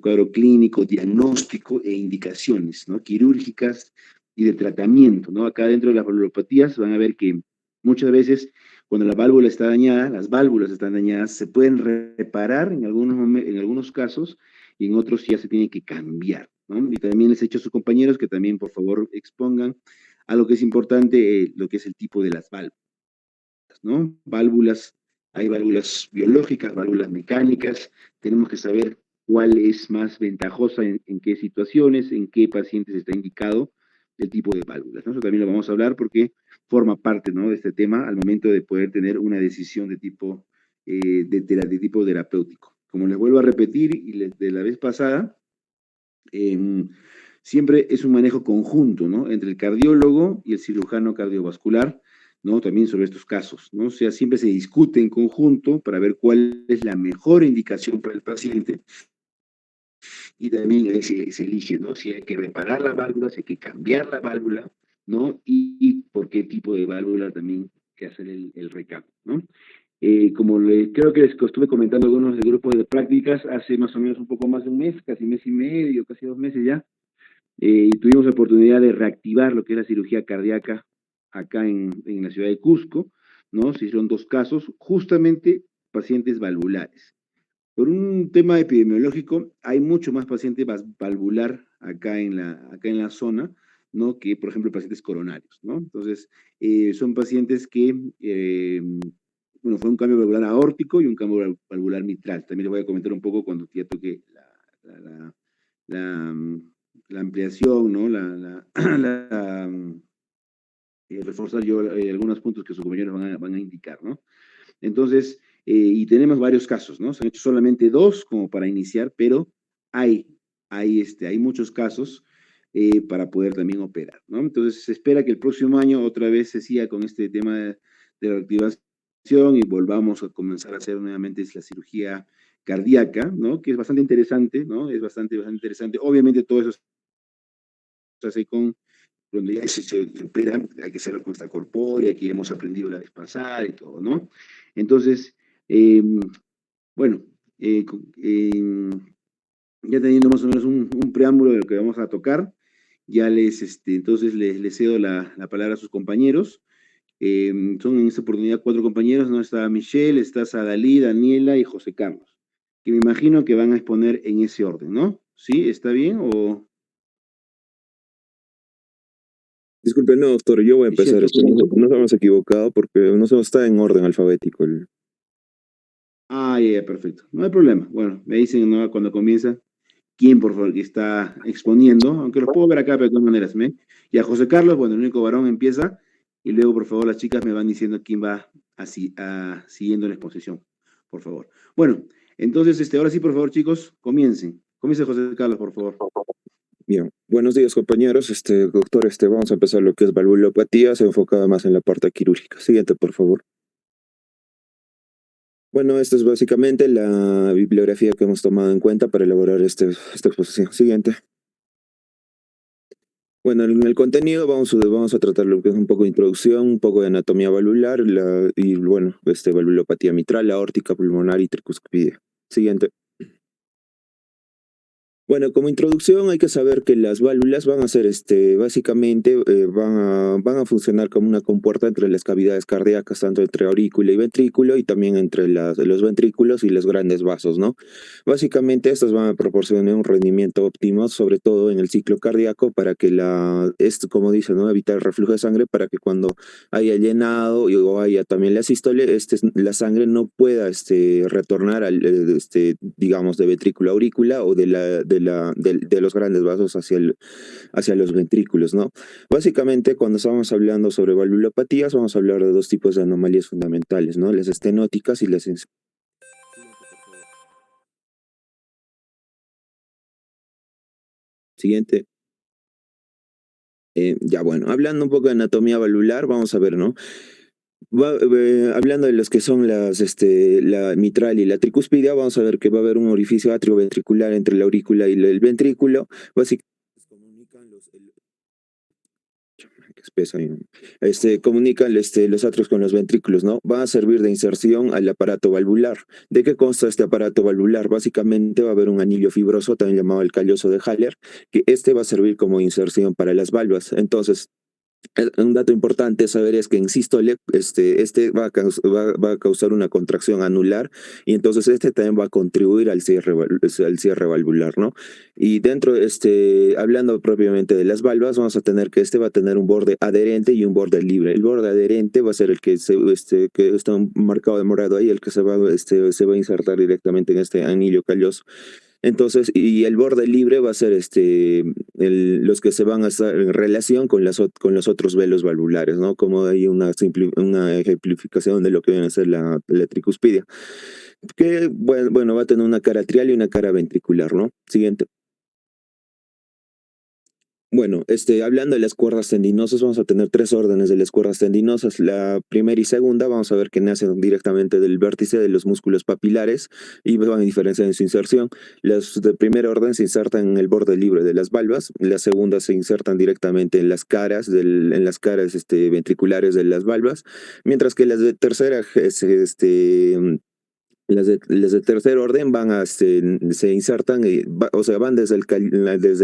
cuadro clínico, diagnóstico e indicaciones, ¿no? Quirúrgicas y de tratamiento, ¿no? Acá dentro de las valvulopatías van a ver que muchas veces cuando la válvula está dañada, las válvulas están dañadas, se pueden reparar en algunos casos y en otros ya se tiene que cambiar, ¿no? Y también les he dicho a sus compañeros que también por favor expongan a lo que es importante, lo que es el tipo de las válvulas, ¿no? Válvulas, hay válvulas biológicas, válvulas mecánicas, tenemos que saber cuál es más ventajosa en qué situaciones, en qué pacientes está indicado el tipo de válvulas, ¿no? Eso también lo vamos a hablar porque forma parte, ¿no?, de este tema al momento de poder tener una decisión de tipo, de tipo terapéutico. Como les vuelvo a repetir y de la vez pasada, eh, siempre es un manejo conjunto, ¿no?, entre el cardiólogo y el cirujano cardiovascular, ¿no?, también sobre estos casos, ¿no? O sea, siempre se discute en conjunto para ver cuál es la mejor indicación para el paciente y también se elige, ¿no?, si hay que reparar la válvula, si hay que cambiar la válvula, ¿no? Y por qué tipo de válvula también que hacer el recambio, ¿no? Como creo que les estuve comentando algunos de grupos de prácticas hace más o menos un poco más de un mes, casi mes y medio, casi 2 meses ya, tuvimos la oportunidad de reactivar lo que es la cirugía cardíaca acá en la ciudad de Cusco, ¿no? Se hicieron 2 casos, justamente pacientes valvulares. Por un tema epidemiológico, hay mucho más paciente valvular acá en la zona, ¿no?, que, por ejemplo, pacientes coronarios, ¿no? Entonces, son pacientes que, bueno, fue un cambio valvular aórtico y un cambio valvular mitral. También les voy a comentar un poco cuando ya toque la, la, la, la ampliación, ¿no? Reforzar yo algunos puntos que sus compañeros van a indicar, ¿no? Entonces, y tenemos varios casos, ¿no? Se han hecho solamente 2 como para iniciar, pero hay muchos casos para poder también operar, ¿no? Entonces, se espera que el próximo año otra vez se siga con este tema de la activación y volvamos a comenzar a hacer nuevamente la cirugía cardíaca, ¿no? Que es bastante interesante, ¿no? Es bastante interesante. Obviamente todo eso se hace con donde ya se opera, hay que hacerlo con esta corpórea, que hemos aprendido la vez pasada y todo, ¿no? Entonces, bueno, ya teniendo más o menos un preámbulo de lo que vamos a tocar, ya entonces les cedo la palabra a sus compañeros. Son en esta oportunidad 4 compañeros, ¿no? Está Michelle, está Sadalí, Daniela y José Carlos, que me imagino que van a exponer en ese orden, ¿no? ¿Sí? ¿Está bien? O Disculpe, no, doctor, yo voy a Michelle, empezar. tú Nos hemos equivocado porque está en orden alfabético. ya, perfecto. No hay problema. Bueno, me dicen, ¿no?, cuando comienza quién, por favor, que está exponiendo, aunque los puedo ver acá, pero de todas maneras, ¿me? Y a José Carlos, bueno, el único varón empieza, y luego, por favor, las chicas me van diciendo quién va así, siguiendo la exposición, por favor. Bueno, entonces, ahora sí, por favor, chicos, comiencen. Comience José Carlos, por favor. Bien, buenos días, compañeros. Doctor, vamos a empezar lo que es valvulopatía, se enfocaba más en la parte quirúrgica. Siguiente, por favor. Bueno, esta es básicamente la bibliografía que hemos tomado en cuenta para elaborar esta exposición. Siguiente. Bueno, en el contenido vamos a tratar lo que es un poco de introducción, un poco de anatomía valvular y, bueno, valvulopatía mitral, aórtica, pulmonar y tricuspidia. Siguiente. Bueno, como introducción hay que saber que las válvulas van a ser, básicamente, van a funcionar como una compuerta entre las cavidades cardíacas, tanto entre aurícula y ventrículo, y también entre los ventrículos y los grandes vasos, ¿no? Básicamente, estas van a proporcionar un rendimiento óptimo, sobre todo en el ciclo cardíaco, para que como dice, ¿no?, evitar el reflujo de sangre, para que cuando haya llenado o haya también la sístole, la sangre no pueda, retornar digamos, de ventrículo a aurícula o de los grandes vasos hacia los ventrículos, ¿no? Básicamente, cuando estamos hablando sobre valvulopatías, vamos a hablar de 2 tipos de anomalías fundamentales, ¿no? Las estenóticas y las... Siguiente. Ya, bueno, hablando un poco de anatomía valvular, vamos a ver, ¿no? Hablando de los que son la mitral y la tricuspidia, vamos a ver que va a haber un orificio atrioventricular entre la aurícula y el ventrículo. Básicamente, que espesa. Comunican los atrios con los ventrículos, ¿no? Van a servir de inserción al aparato valvular. ¿De qué consta este aparato valvular? Básicamente va a haber un anillo fibroso, también llamado el calloso de Haller, que va a servir como inserción para las valvas. Entonces, un dato importante saber es que en sístole va a causar una contracción anular y entonces también va a contribuir al cierre valvular, ¿no? Y dentro, hablando propiamente de las valvas, vamos a tener que va a tener un borde adherente y un borde libre. El borde adherente va a ser el que que está marcado de morado ahí, el que se va a insertar directamente en este anillo calloso. Entonces, y el borde libre va a ser los que se van a estar en relación con con los otros velos valvulares, ¿no? Como hay una ejemplificación de lo que viene a ser la tricuspidia, que, bueno, va a tener una cara atrial y una cara ventricular, ¿no? Siguiente. Bueno, hablando de las cuerdas tendinosas, vamos a tener tres órdenes de las cuerdas tendinosas. La primera y segunda, vamos a ver que nacen directamente del vértice de los músculos papilares y van a diferenciar en su inserción. Las de primer orden se insertan en el borde libre de las valvas, las segundas se insertan directamente en las caras, ventriculares de las valvas, mientras que las de tercera las de tercer orden se insertan, o sea, van desde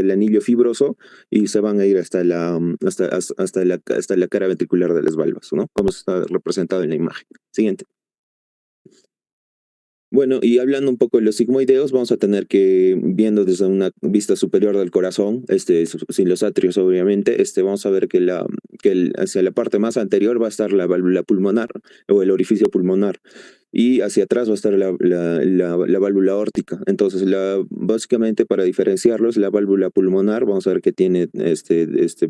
el anillo fibroso y se van a ir hasta la cara ventricular de las valvas, ¿no? Como está representado en la imagen. Siguiente. Bueno, y hablando un poco de los sigmoideos, vamos a tener que, viendo desde una vista superior del corazón, sin los atrios obviamente, vamos a ver que hacia la parte más anterior va a estar la válvula pulmonar o el orificio pulmonar y hacia atrás va a estar la válvula aórtica. Entonces, básicamente para diferenciarlos, la válvula pulmonar, vamos a ver que tiene,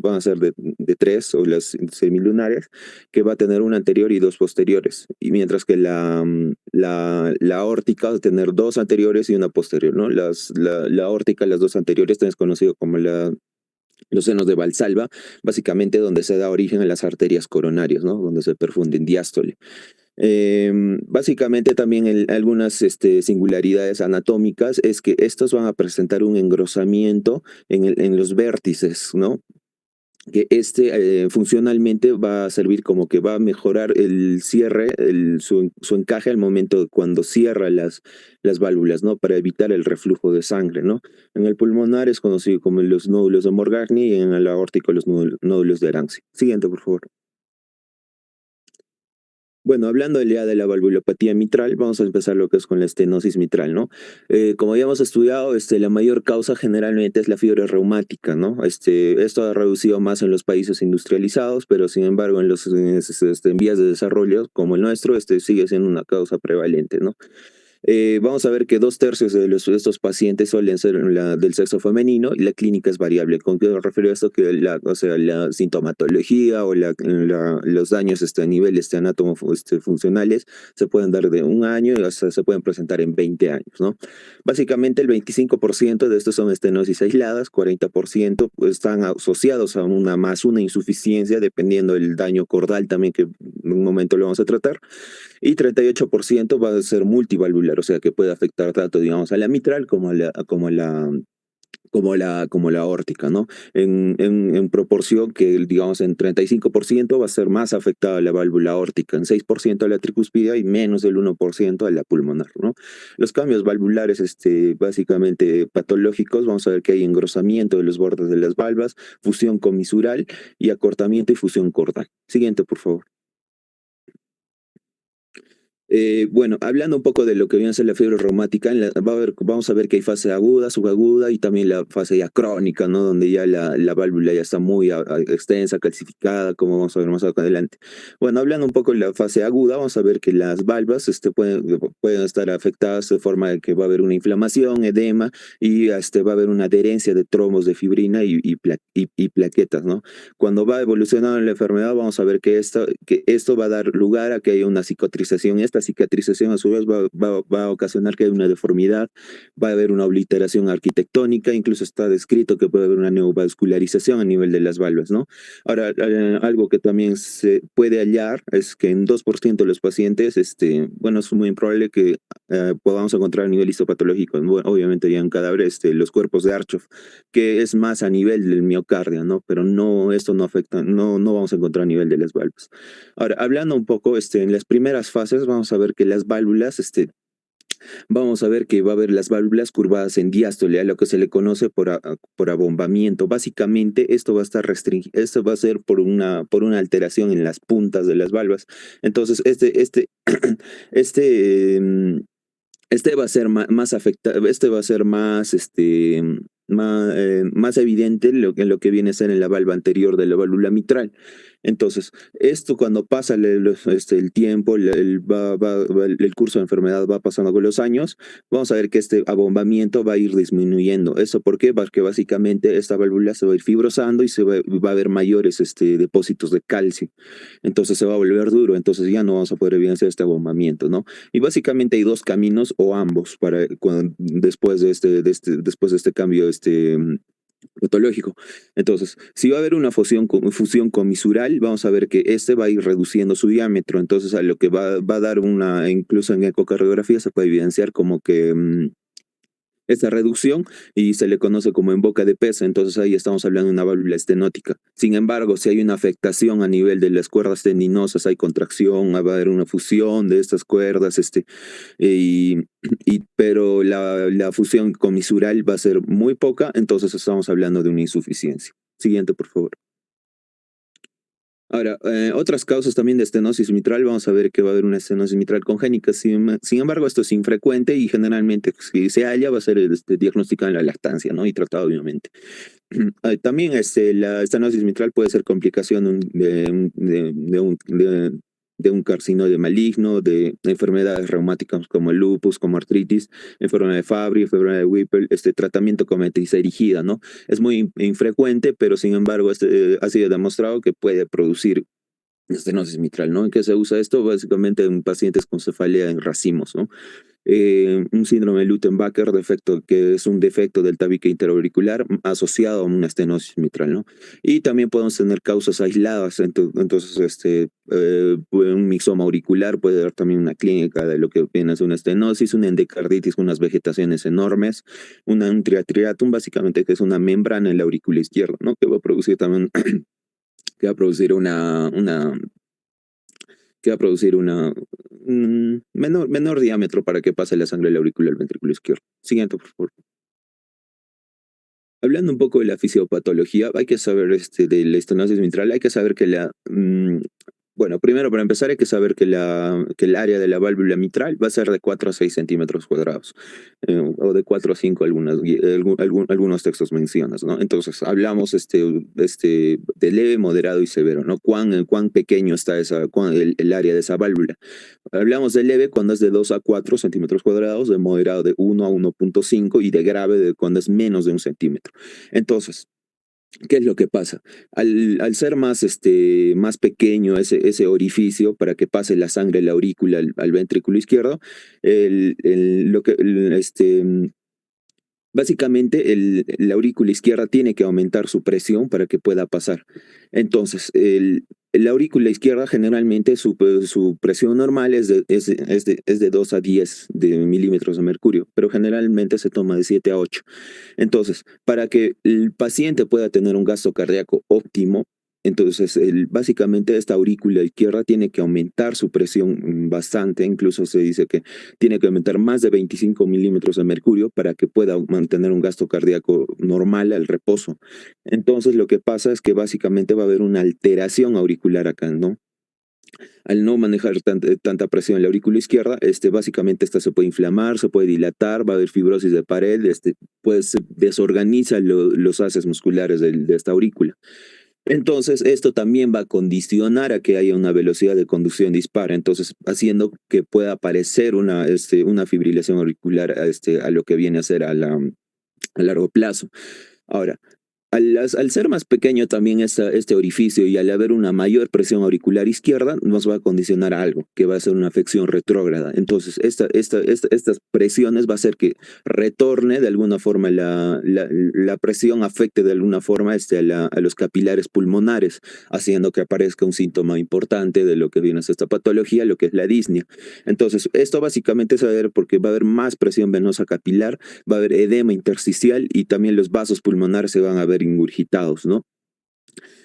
van a ser de tres, o las semilunares, que va a tener una anterior y dos posteriores, y mientras que la aórtica va a tener dos anteriores y una posterior, ¿no? La aórtica, las dos anteriores, también es conocido como los senos de Valsalva, básicamente donde se da origen a las arterias coronarias, ¿no? Donde se perfunden diástole. Básicamente también algunas singularidades anatómicas es que estos van a presentar un engrosamiento en los vértices, ¿no? Que funcionalmente va a servir como que va a mejorar el cierre, su encaje al momento de cuando cierra las válvulas, ¿no? Para evitar el reflujo de sangre, ¿no? En el pulmonar es conocido como los nódulos de Morgagni y en el aórtico los nódulos de Arance. Siguiente, por favor. Bueno, hablando ya de la valvulopatía mitral, vamos a empezar lo que es con la estenosis mitral, ¿no? Como ya hemos estudiado, la mayor causa generalmente es la fiebre reumática, ¿no? Esto ha reducido más en los países industrializados, pero sin embargo en vías de desarrollo como el nuestro, sigue siendo una causa prevalente, ¿no? Vamos a ver que 2/3 de estos pacientes suelen ser del sexo femenino y la clínica es variable. ¿Con qué me refiero a esto? Que la sintomatología o los daños a nivel funcionales se pueden dar de 1 año y hasta se pueden presentar en 20 años, ¿no? Básicamente el 25% de estos son estenosis aisladas, 40% están asociados a una insuficiencia, dependiendo del daño cordal también, que en un momento lo vamos a tratar, y 38% va a ser multivalvular, o sea que puede afectar tanto, digamos, a la mitral como la aórtica, ¿no? En proporción que, digamos, en 35% va a ser más afectada la válvula aórtica, en 6% a la tricuspidia y menos del 1% a la pulmonar, ¿no? Los cambios valvulares, básicamente patológicos, vamos a ver que hay engrosamiento de los bordes de las valvas, fusión comisural y acortamiento y fusión cordal. Siguiente, por favor. Bueno, hablando un poco de lo que viene a ser la fiebre reumática, vamos a ver que hay fase aguda, subaguda y también la fase ya crónica, ¿no? Donde ya la válvula ya está muy extensa, calcificada, como vamos a ver más adelante. Bueno, hablando un poco de la fase aguda, vamos a ver que las valvas pueden estar afectadas de forma de que va a haber una inflamación, edema y va a haber una adherencia de tromos de fibrina y plaquetas, ¿no? Cuando va evolucionando la enfermedad, vamos a ver que esto va a dar lugar a que haya una cicatrización. Esta esta cicatrización a su vez va a ocasionar que haya una deformidad, va a haber una obliteración arquitectónica, incluso está descrito que puede haber una neovascularización a nivel de las válvulas, ¿no? Ahora, algo que también se puede hallar es que en 2% de los pacientes, bueno, es muy improbable que podamos encontrar a nivel histopatológico, bueno, obviamente ya en cadáver, los cuerpos de Archoff, que es más a nivel del miocardio, ¿no? Pero no, esto no afecta, no vamos a encontrar a nivel de las válvulas. Ahora, hablando un poco, en las primeras fases vamos a ver que las válvulas, vamos a ver que va a haber las válvulas curvadas en diástole, a lo que se le conoce por abombamiento. Básicamente, esto va a estar restringido, esto va a ser por una alteración en las puntas de las válvulas. Entonces, este, este va a ser más afectado, este va a ser más evidente en lo que viene a ser en la valva anterior de la válvula mitral. Entonces, esto cuando pasa el tiempo, el curso de enfermedad va pasando con los años, vamos a ver que este abombamiento va a ir disminuyendo. ¿Eso por qué? Porque básicamente esta válvula se va a ir fibrosando y va a haber mayores depósitos de calcio. Entonces se va a volver duro, entonces ya no vamos a poder evidenciar este abombamiento, ¿no? Y básicamente hay dos caminos o ambos después de este cambio patológico. Entonces, si va a haber una fusión comisural, vamos a ver que va a ir reduciendo su diámetro. Entonces, a lo que va a dar incluso en ecocardiografía se puede evidenciar como que esta reducción y se le conoce como en boca de pez, entonces ahí estamos hablando de una válvula estenótica. Sin embargo, si hay una afectación a nivel de las cuerdas tendinosas, hay contracción, va a haber una fusión de estas cuerdas, pero la fusión comisural va a ser muy poca, entonces estamos hablando de una insuficiencia. Siguiente, por favor. Ahora, otras causas también de estenosis mitral, vamos a ver que va a haber una estenosis mitral congénita. Sin embargo, esto es infrecuente y generalmente si se halla va a ser diagnosticado en la lactancia, ¿no? Y tratado obviamente. También la estenosis mitral puede ser complicación de un carcinoide maligno, de enfermedades reumáticas como el lupus, como artritis, enfermedad de Fabry, enfermedad de Whipple, tratamiento con meticillina, ¿no? Es muy infrecuente, pero sin embargo ha sido demostrado que puede producir estenosis mitral, ¿no? ¿En qué se usa esto? Básicamente en pacientes con cefalea en racimos, ¿no? Un síndrome de Lutenbacher, que es un defecto del tabique interauricular asociado a una estenosis mitral, ¿no? Y también podemos tener causas aisladas, entonces un mixoma auricular puede dar también una clínica de lo que viene a ser una estenosis, una endocarditis con unas vegetaciones enormes, un triatriatum, básicamente que es una membrana en la aurícula izquierda, ¿no? Que va a producir también, que va a producir menor diámetro para que pase la sangre del aurícula al ventrículo izquierdo. Siguiente, por favor. Hablando un poco de la fisiopatología, hay que saber de la estenosis mitral, hay que saber que bueno, primero para empezar hay que saber que el área de la válvula mitral va a ser de 4 a 6 centímetros cuadrados, o de 4 a 5 algunos textos mencionan, ¿no? Entonces hablamos de leve, moderado y severo, ¿no? ¿Cuán pequeño está el área de esa válvula? Hablamos de leve cuando es de 2 a 4 centímetros cuadrados, de moderado de 1 a 1.5 y de grave cuando es menos de 1 centímetro. Entonces, ¿qué es lo que pasa? Al ser más pequeño ese orificio para que pase la sangre de la aurícula al ventrículo izquierdo, básicamente la aurícula izquierda tiene que aumentar su presión para que pueda pasar. Entonces, la aurícula izquierda generalmente su presión normal es de 2 a 10 milímetros de mercurio, pero generalmente se toma de 7 a 8. Entonces, para que el paciente pueda tener un gasto cardíaco óptimo, entonces básicamente esta aurícula izquierda tiene que aumentar su presión bastante, incluso se dice que tiene que aumentar más de 25 milímetros de mercurio para que pueda mantener un gasto cardíaco normal al reposo. Entonces lo que pasa es que básicamente va a haber una alteración auricular acá, ¿no? Al no manejar tanta presión en la aurícula izquierda, básicamente esta se puede inflamar, se puede dilatar, va a haber fibrosis de pared, pues se desorganiza los haces musculares de esta aurícula. Entonces, esto también va a condicionar a que haya una velocidad de conducción dispara, entonces haciendo que pueda aparecer una fibrilación auricular a lo que viene a ser a largo plazo. Ahora, al ser más pequeño también este orificio y al haber una mayor presión auricular izquierda, nos va a condicionar a algo, que va a ser una afección retrógrada. Entonces, estas presiones va a hacer que retorne de alguna forma la presión, afecte de alguna forma a los capilares pulmonares, haciendo que aparezca un síntoma importante de lo que viene a ser esta patología, lo que es la disnea. Entonces, esto básicamente se va a ver porque va a haber más presión venosa capilar, va a haber edema intersticial y también los vasos pulmonares se van a ver ingurgitados, ¿no?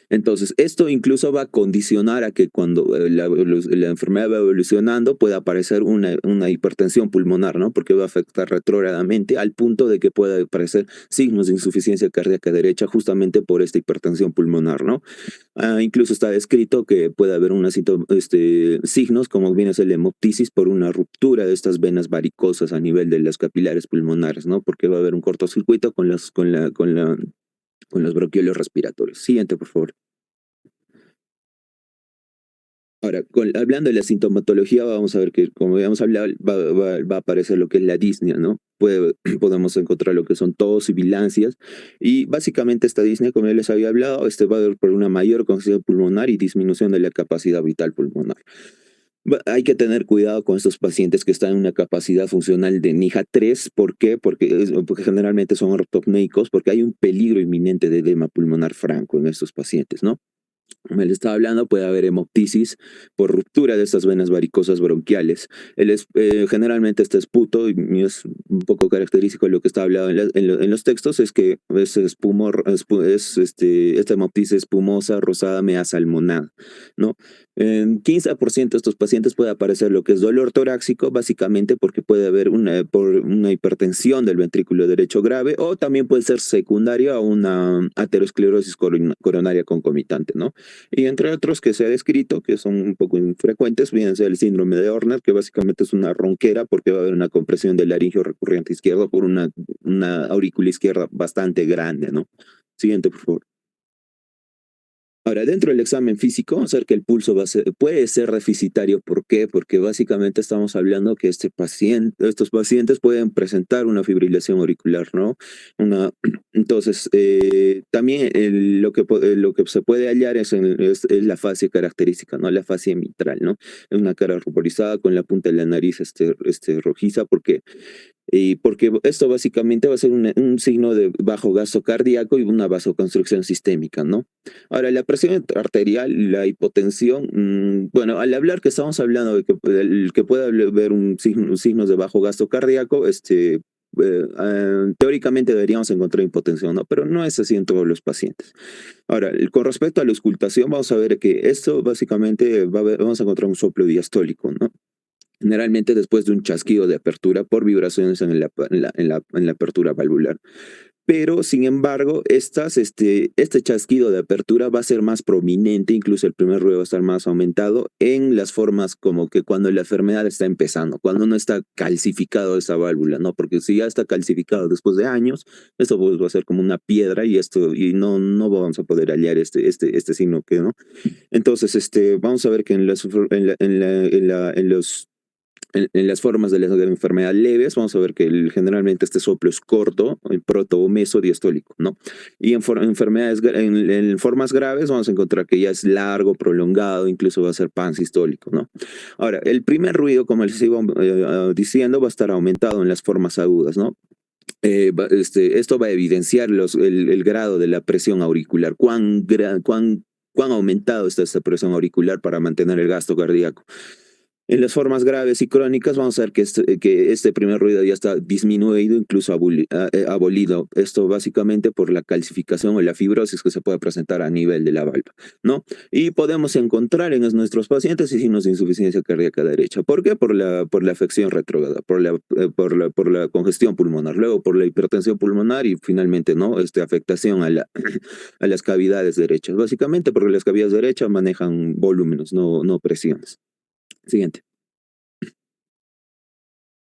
Entonces, esto incluso va a condicionar a que cuando la enfermedad va evolucionando pueda aparecer una hipertensión pulmonar, ¿no? Porque va a afectar retrógradamente al punto de que pueda aparecer signos de insuficiencia cardíaca derecha justamente por esta hipertensión pulmonar, ¿no? Incluso está descrito que puede haber signos como viene a ser la hemoptisis por una ruptura de estas venas varicosas a nivel de las capilares pulmonares, ¿no? Porque va a haber un cortocircuito con los bronquiolos respiratorios. Siguiente, por favor. Ahora, hablando de la sintomatología, vamos a ver que, como habíamos hablado, va a aparecer lo que es la disnea, ¿no? Podemos encontrar lo que son tos y bilancias. Y básicamente esta disnea, como ya les había hablado, va a haber por una mayor congestión pulmonar y disminución de la capacidad vital pulmonar. Hay que tener cuidado con estos pacientes que están en una capacidad funcional de NIHA 3. ¿Por qué? Porque generalmente son ortopnéicos, porque hay un peligro inminente de edema pulmonar franco en estos pacientes, ¿no? Como les estaba hablando, puede haber hemoptisis por ruptura de estas venas varicosas bronquiales. Generalmente este esputo, y es un poco característico de lo que está hablado en los textos, es que esta hemoptisis espumosa, rosada, media salmonada, ¿no? En 15% de estos pacientes puede aparecer lo que es dolor torácico, básicamente porque puede haber por una hipertensión del ventrículo derecho grave, o también puede ser secundario a una aterosclerosis coronaria concomitante, ¿no? Y entre otros que se ha descrito, que son un poco infrecuentes, viene a ser el síndrome de Horner, que básicamente es una ronquera porque va a haber una compresión del laringio recurrente izquierdo por una aurícula izquierda bastante grande, ¿no? Siguiente, por favor. Ahora, dentro del examen físico, vamos a ver que el pulso puede ser deficitario. ¿Por qué? Porque básicamente estamos hablando que estos pacientes pueden presentar una fibrilación auricular, ¿no? Entonces, también lo que se puede hallar es la fascia característica, ¿no? La fascia mitral, ¿no? Es una cara ruborizada con la punta de la nariz rojiza, porque esto básicamente va a ser un signo de bajo gasto cardíaco y una vasoconstricción sistémica, ¿no? Ahora, la presión arterial, la hipotensión, bueno, al hablar que estamos hablando de que puede haber signos de bajo gasto cardíaco, teóricamente deberíamos encontrar hipotensión, ¿no? Pero no es así en todos los pacientes. Ahora, con respecto a la auscultación, vamos a ver que esto básicamente vamos a encontrar un soplo diastólico, ¿no? Generalmente después de un chasquido de apertura por vibraciones en la apertura valvular. Pero, sin embargo, este chasquido de apertura va a ser más prominente, incluso el primer ruido va a estar más aumentado en las formas como que cuando la enfermedad está empezando, cuando no está calcificado esa válvula, ¿no? Porque si ya está calcificado después de años, esto pues va a ser como una piedra y no vamos a poder hallar este signo, ¿no? Entonces, vamos a ver que en las formas de la enfermedad leves, vamos a ver que generalmente este soplo es corto, proto o mesodiastólico, ¿no? Y en formas graves vamos a encontrar que ya es largo, prolongado, incluso va a ser pansistólico, ¿no? Ahora, el primer ruido, como les iba diciendo, va a estar aumentado en las formas agudas, ¿no? Esto va a evidenciar el grado de la presión auricular, cuán aumentado está esta presión auricular para mantener el gasto cardíaco. En las formas graves y crónicas vamos a ver que este primer ruido ya está disminuido, incluso abolido. Esto básicamente por la calcificación o la fibrosis que se puede presentar a nivel de la válvula, ¿no? Y podemos encontrar en nuestros pacientes signos de insuficiencia cardíaca derecha. ¿Por qué? Por la afección retrógrada, por la congestión pulmonar, luego por la hipertensión pulmonar y finalmente, ¿no? Afectación a las cavidades derechas. Básicamente porque las cavidades derechas manejan volúmenes, no presiones. Siguiente.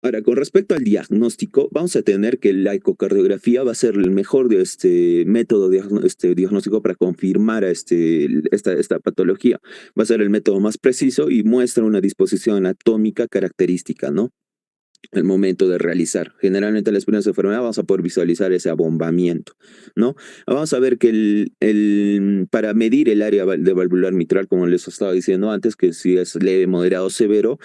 Ahora, con respecto al diagnóstico, vamos a tener que la ecocardiografía va a ser el mejor método diagnóstico para confirmar esta patología. Va a ser el método más preciso y muestra una disposición anatómica característica, ¿no? el momento de realizar. Generalmente en las primeras enfermedades vamos a poder visualizar ese abombamiento, ¿no? Vamos a ver que para medir el área de valvular mitral, como les estaba diciendo antes, que si es leve, moderado o severo,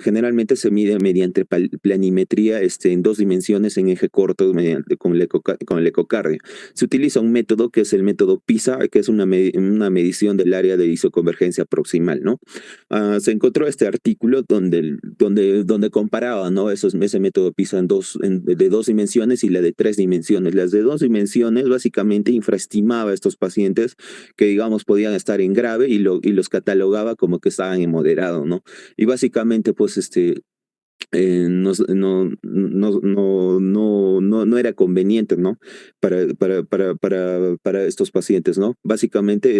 generalmente se mide mediante planimetría en 2 dimensiones en eje corto con el ecocardio. Se utiliza un método que es el método PISA, que es una medición del área de isoconvergencia proximal, ¿no? Se encontró este artículo donde comparaba, ¿no? Ese método PISA de 2 dimensiones y la de 3 dimensiones. Las de 2 dimensiones básicamente infraestimaba a estos pacientes que, digamos, podían estar en grave y los catalogaba como que estaban en moderado, ¿no? Y básicamente, pues, no era conveniente, ¿no? Para estos pacientes, ¿no? Básicamente,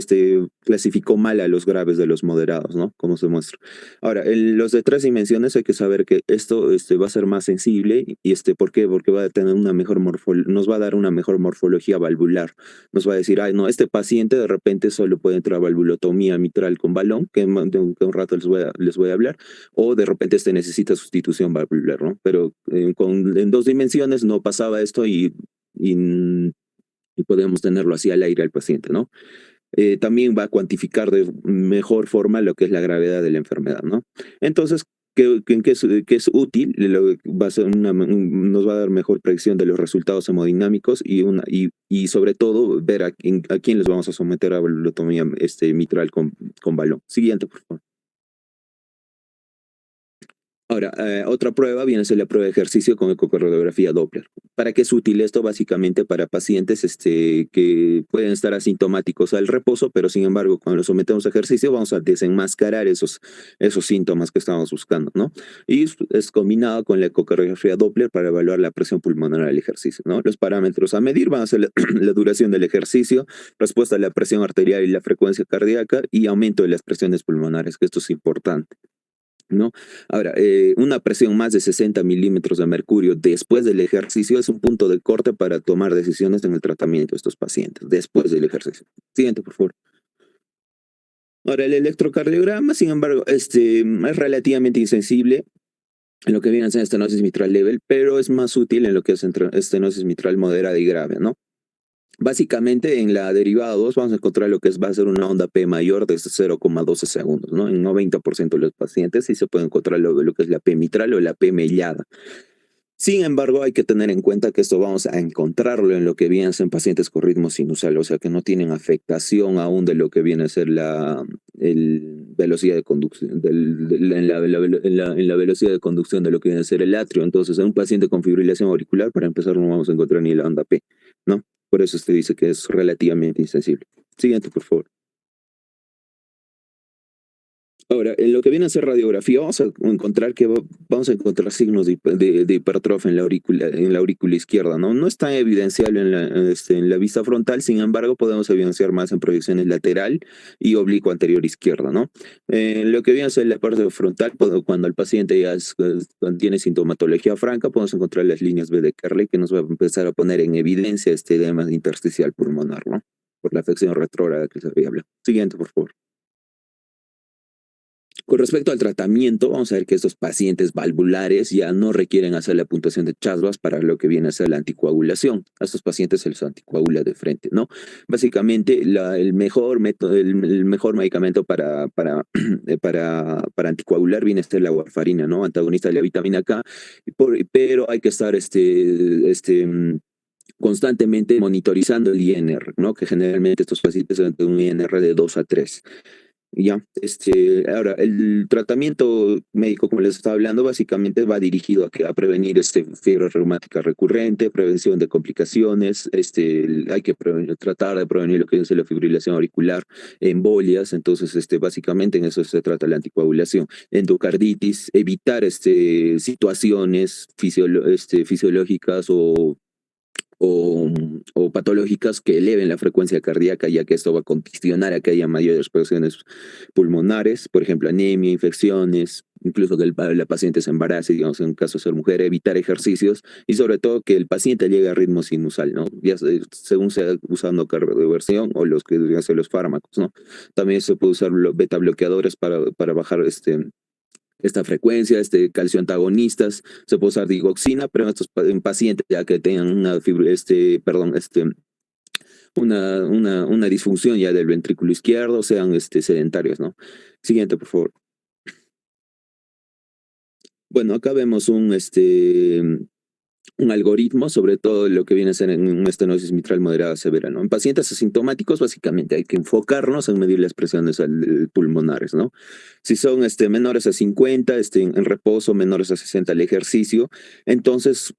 clasificó mal a los graves de los moderados, ¿no? Como se muestra. Ahora, los de 3 dimensiones hay que saber que esto va a ser más sensible y ¿por qué? Porque va a tener nos va a dar una mejor morfología valvular. Nos va a decir, ay, no, este paciente de repente solo puede entrar valvulotomía mitral con balón, que que un rato les voy a hablar, o de repente necesita sustitución valvular, ¿no? Pero en 2 dimensiones no pasaba esto y, y podemos tenerlo así al aire al paciente, ¿no? También va a cuantificar de mejor forma lo que es la gravedad de la enfermedad, ¿no? Entonces, ¿qué es útil? Va a ser nos va a dar mejor predicción de los resultados hemodinámicos y sobre todo ver a quién les vamos a someter a valvulotomía mitral con balón. Siguiente, por favor. Ahora, otra prueba viene a ser la prueba de ejercicio con ecocardiografía Doppler. ¿Para qué es útil esto? Básicamente para pacientes que pueden estar asintomáticos al reposo, pero sin embargo, cuando los sometemos a ejercicio, vamos a desenmascarar esos síntomas que estamos buscando, ¿no? Y es combinado con la ecocardiografía Doppler para evaluar la presión pulmonar al ejercicio, ¿no? Los parámetros a medir van a ser la duración del ejercicio, respuesta a la presión arterial y la frecuencia cardíaca y aumento de las presiones pulmonares, que esto es importante, ¿no? Ahora, una presión más de 60 milímetros de mercurio después del ejercicio es un punto de corte para tomar decisiones en el tratamiento de estos pacientes, después del ejercicio. Siguiente, por favor. Ahora, el electrocardiograma, sin embargo, es relativamente insensible en lo que viene a ser estenosis mitral leve, pero es más útil en lo que es estenosis mitral moderada y grave, ¿no? Básicamente, en la derivada 2 vamos a encontrar lo que va a ser una onda P mayor de 0,12 segundos, ¿no? En 90% de los pacientes sí se puede encontrar lo que es la P mitral o la P mellada. Sin embargo, hay que tener en cuenta que esto vamos a encontrarlo en lo que vienen a ser pacientes con ritmo sinusal, o sea que no tienen afectación aún de lo que viene a ser la velocidad de conducción, en la velocidad de conducción de lo que viene a ser el atrio. Entonces, en un paciente con fibrilación auricular, para empezar, no vamos a encontrar ni la onda P, ¿no? Por eso usted dice que es relativamente insensible. Siguiente, por favor. Ahora, en lo que viene a ser radiografía, vamos a encontrar signos de hipertrofia en la aurícula izquierda, ¿no? No es tan evidenciable en la vista frontal, sin embargo, podemos evidenciar más en proyecciones lateral y oblicuo anterior izquierda, ¿no? Lo que viene a ser la parte frontal, cuando el paciente cuando tiene sintomatología franca, podemos encontrar las líneas B de Kerley, que nos va a empezar a poner en evidencia este edema intersticial pulmonar, ¿no? Por la afección retrógrada que se había hablado. Siguiente, por favor. Con respecto al tratamiento, vamos a ver que estos pacientes valvulares ya no requieren hacer la puntuación de Chasbas para lo que viene a ser la anticoagulación. A estos pacientes se los anticoagula de frente, ¿no? Básicamente, el mejor medicamento para anticoagular viene a ser la warfarina, ¿no? Antagonista de la vitamina K, pero hay que estar constantemente monitorizando el INR, ¿no? Que generalmente estos pacientes tienen un INR de 2 a 3. Ya, ahora, el tratamiento médico, como les estaba hablando, básicamente va dirigido a prevenir fiebre reumática recurrente, prevención de complicaciones, hay que tratar de prevenir lo que es la fibrilación auricular, embolias, entonces, básicamente en eso se trata la anticoagulación, endocarditis, evitar, situaciones fisiológicas o patológicas que eleven la frecuencia cardíaca, ya que esto va a condicionar a que haya mayores presiones pulmonares, por ejemplo, anemia, infecciones, incluso que la paciente se embarace, digamos, en un caso de ser mujer, evitar ejercicios y sobre todo que el paciente llegue a ritmo sinusal, ¿no? Ya según sea usando cardioversión o los que hacen los fármacos, ¿no? También se puede usar beta bloqueadores para bajar esta frecuencia, calcio antagonistas, se puede usar digoxina, pero en pacientes ya que tengan una disfunción ya del ventrículo izquierdo, sean sedentarios, ¿no? Siguiente, por favor. Bueno, acá vemos un algoritmo sobre todo lo que viene a ser en una estenosis mitral moderada severa, ¿no? En pacientes asintomáticos, básicamente hay que enfocarnos en medir las presiones pulmonares, ¿no? Si son menores a 50, en reposo, menores a 60 al ejercicio, entonces,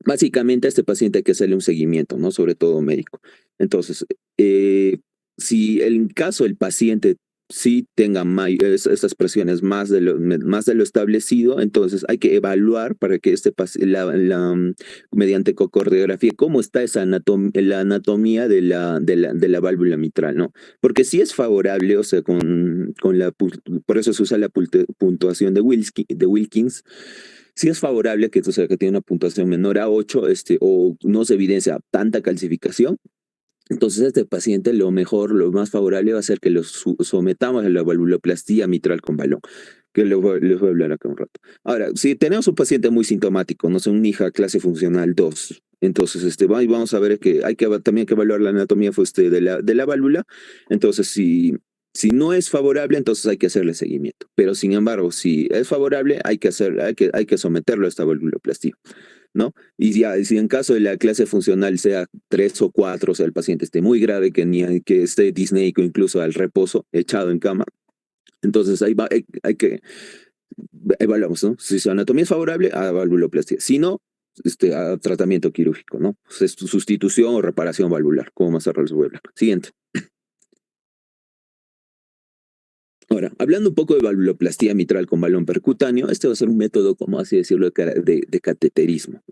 básicamente a este paciente hay que hacerle un seguimiento, ¿no? Sobre todo médico. Entonces, si en caso el paciente sí tenga estas presiones más de lo establecido, entonces hay que evaluar para que mediante ecocardiografía cómo está la anatomía de la válvula mitral, ¿no? Porque si es favorable, o sea, por eso se usa la puntuación de Wilkins. Si es favorable que tiene una puntuación menor a 8, o no se evidencia tanta calcificación, entonces este paciente lo más favorable va a ser que lo sometamos a la valvuloplastía mitral con balón, que les voy a hablar acá un rato. Ahora, si tenemos un paciente muy sintomático, no sé, un NIJA clase funcional 2, entonces vamos a ver que también hay que evaluar la anatomía de la válvula. Entonces, si no es favorable, entonces hay que hacerle seguimiento. Pero sin embargo, si es favorable, hay que someterlo a esta valvuloplastía, ¿no? Y si en caso de la clase funcional sea 3 o 4, o sea, el paciente esté muy grave, que esté disneico incluso al reposo, echado en cama, entonces ahí hay que evaluamos, ¿no? Si su anatomía es favorable, a valvuloplastía. Si no, a tratamiento quirúrgico, ¿no? Sustitución o reparación valvular, como más tarde les voy a hablar. Siguiente. Ahora, hablando un poco de valvuloplastía mitral con balón percutáneo, va a ser un método, como así decirlo, de cateterismo.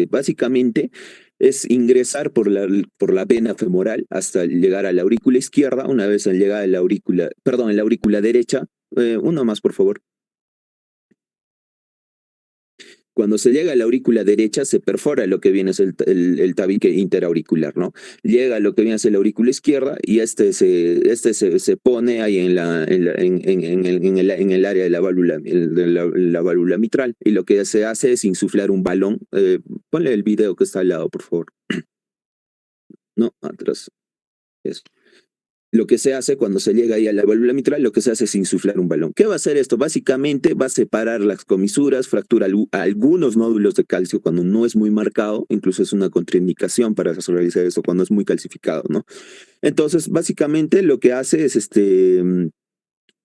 Básicamente es ingresar por la vena femoral hasta llegar a la aurícula izquierda. Una vez al llegar a en la aurícula derecha, uno más, por favor. Cuando se llega a la aurícula derecha, se perfora lo que viene a ser el tabique interauricular, ¿no? Llega a lo que viene a ser la aurícula izquierda y se pone ahí en el área de la válvula mitral. Y lo que se hace es insuflar un balón. Ponle el video que está al lado, por favor. No, atrás. Eso. Lo que se hace cuando se llega ahí a la válvula mitral, lo que se hace es insuflar un balón. ¿Qué va a hacer esto? Básicamente va a separar las comisuras, fractura algunos nódulos de calcio cuando no es muy marcado, incluso es una contraindicación para realizar eso cuando es muy calcificado, ¿no? Entonces, básicamente lo que hace es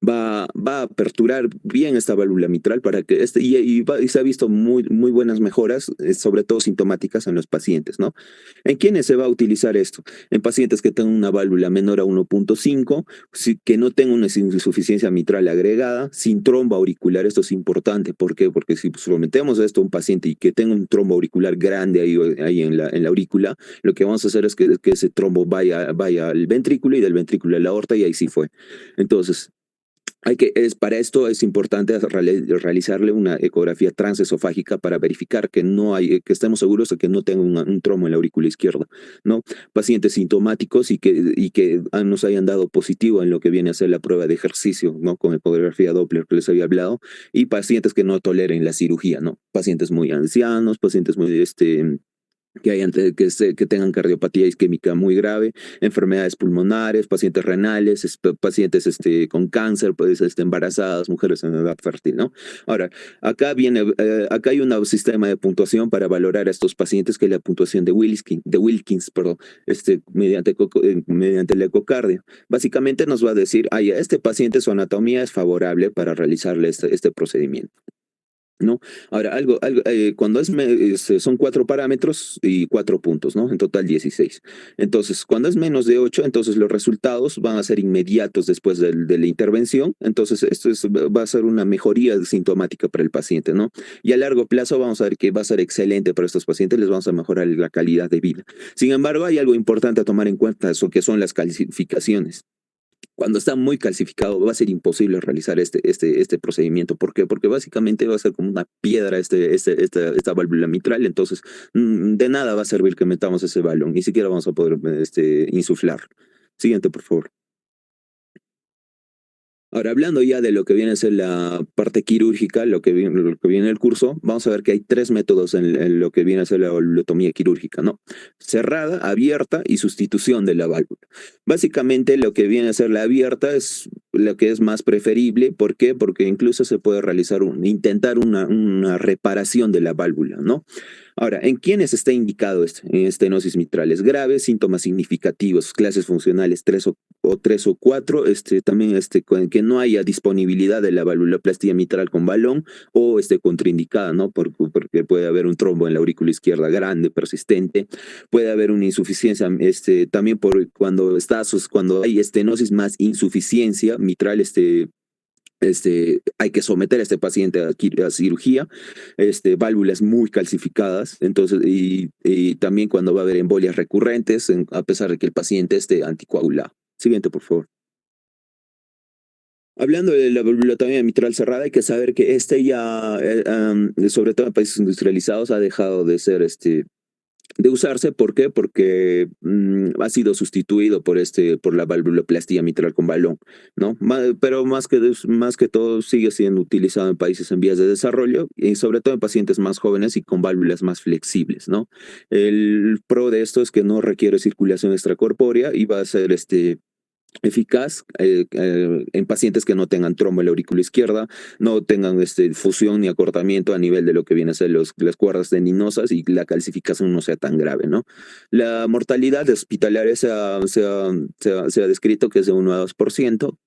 va a aperturar bien esta válvula mitral para que y se ha visto muy buenas mejoras, sobre todo sintomáticas en los pacientes, ¿no? ¿En quiénes se va a utilizar esto? En pacientes que tengan una válvula menor a 1.5, que no tengan una insuficiencia mitral agregada, sin trombo auricular. Esto es importante. ¿Por qué? Porque si sometemos esto a un paciente y que tenga un trombo auricular grande ahí en la aurícula, lo que vamos a hacer es que ese trombo vaya al ventrículo y del ventrículo a la aorta, y ahí sí fue. Entonces, para esto es importante realizarle una ecografía transesofágica para verificar que estemos seguros de que no tenga un trombo en la aurícula izquierda, ¿no? Pacientes sintomáticos y que nos hayan dado positivo en lo que viene a ser la prueba de ejercicio, ¿no? Con ecografía Doppler que les había hablado, y pacientes que no toleren la cirugía, ¿no? Pacientes muy ancianos, pacientes muy que tengan cardiopatía isquémica muy grave, enfermedades pulmonares, pacientes renales, pacientes con cáncer, pues, embarazadas, mujeres en edad fértil, ¿no? Ahora, acá hay un sistema de puntuación para valorar a estos pacientes, que es la puntuación de Wilkins, perdón, mediante el ecocardio. Básicamente nos va a decir, este paciente, su anatomía es favorable para realizarle este procedimiento, ¿no? Ahora, cuando son 4 parámetros y 4 puntos, ¿no? En total 16. Entonces, cuando es menos de 8, entonces los resultados van a ser inmediatos después de la intervención. Entonces, va a ser una mejoría sintomática para el paciente, ¿no? Y a largo plazo vamos a ver que va a ser excelente para estos pacientes, les vamos a mejorar la calidad de vida. Sin embargo, hay algo importante a tomar en cuenta, que son las calcificaciones. Cuando está muy calcificado, va a ser imposible realizar este procedimiento. ¿Por qué? Porque básicamente va a ser como una piedra esta válvula mitral. Entonces, de nada va a servir que metamos ese balón. Ni siquiera vamos a poder insuflar. Siguiente, por favor. Ahora, hablando ya de lo que viene a ser la parte quirúrgica, lo que viene en el curso, vamos a ver que hay tres métodos en lo que viene a ser la valvulotomía quirúrgica, ¿no? Cerrada, abierta y sustitución de la válvula. Básicamente, lo que viene a ser la abierta es lo que es más preferible. ¿Por qué? Porque incluso se puede realizar, intentar una reparación de la válvula, ¿no? Ahora, ¿en quiénes está indicado esto? En estenosis mitrales graves, síntomas significativos, clases funcionales 3 o 4, también que no haya disponibilidad de la valvuloplastía mitral con balón o contraindicada, ¿no? Porque puede haber un trombo en la aurícula izquierda grande, persistente, puede haber una insuficiencia, también cuando hay estenosis más insuficiencia mitral, hay que someter a este paciente a cirugía, válvulas muy calcificadas, entonces, y también cuando va a haber embolias recurrentes, a pesar de que el paciente esté anticoagulado. Siguiente, por favor. Hablando de la valvulotomía mitral cerrada, hay que saber que ya, sobre todo en países industrializados, ha dejado de ser de usarse. ¿Por qué? Porque ha sido sustituido por la valvuloplastía mitral con balón, ¿no? Pero más que todo sigue siendo utilizado en países en vías de desarrollo y sobre todo en pacientes más jóvenes y con válvulas más flexibles, ¿no? El pro de esto es que no requiere circulación extracorpórea y va a ser eficaz en pacientes que no tengan trombo en la aurícula izquierda, no tengan fusión ni acortamiento a nivel de lo que viene a ser las cuerdas tendinosas y la calcificación no sea tan grave, ¿no? La mortalidad hospitalaria se ha descrito que es de 1 a 2%.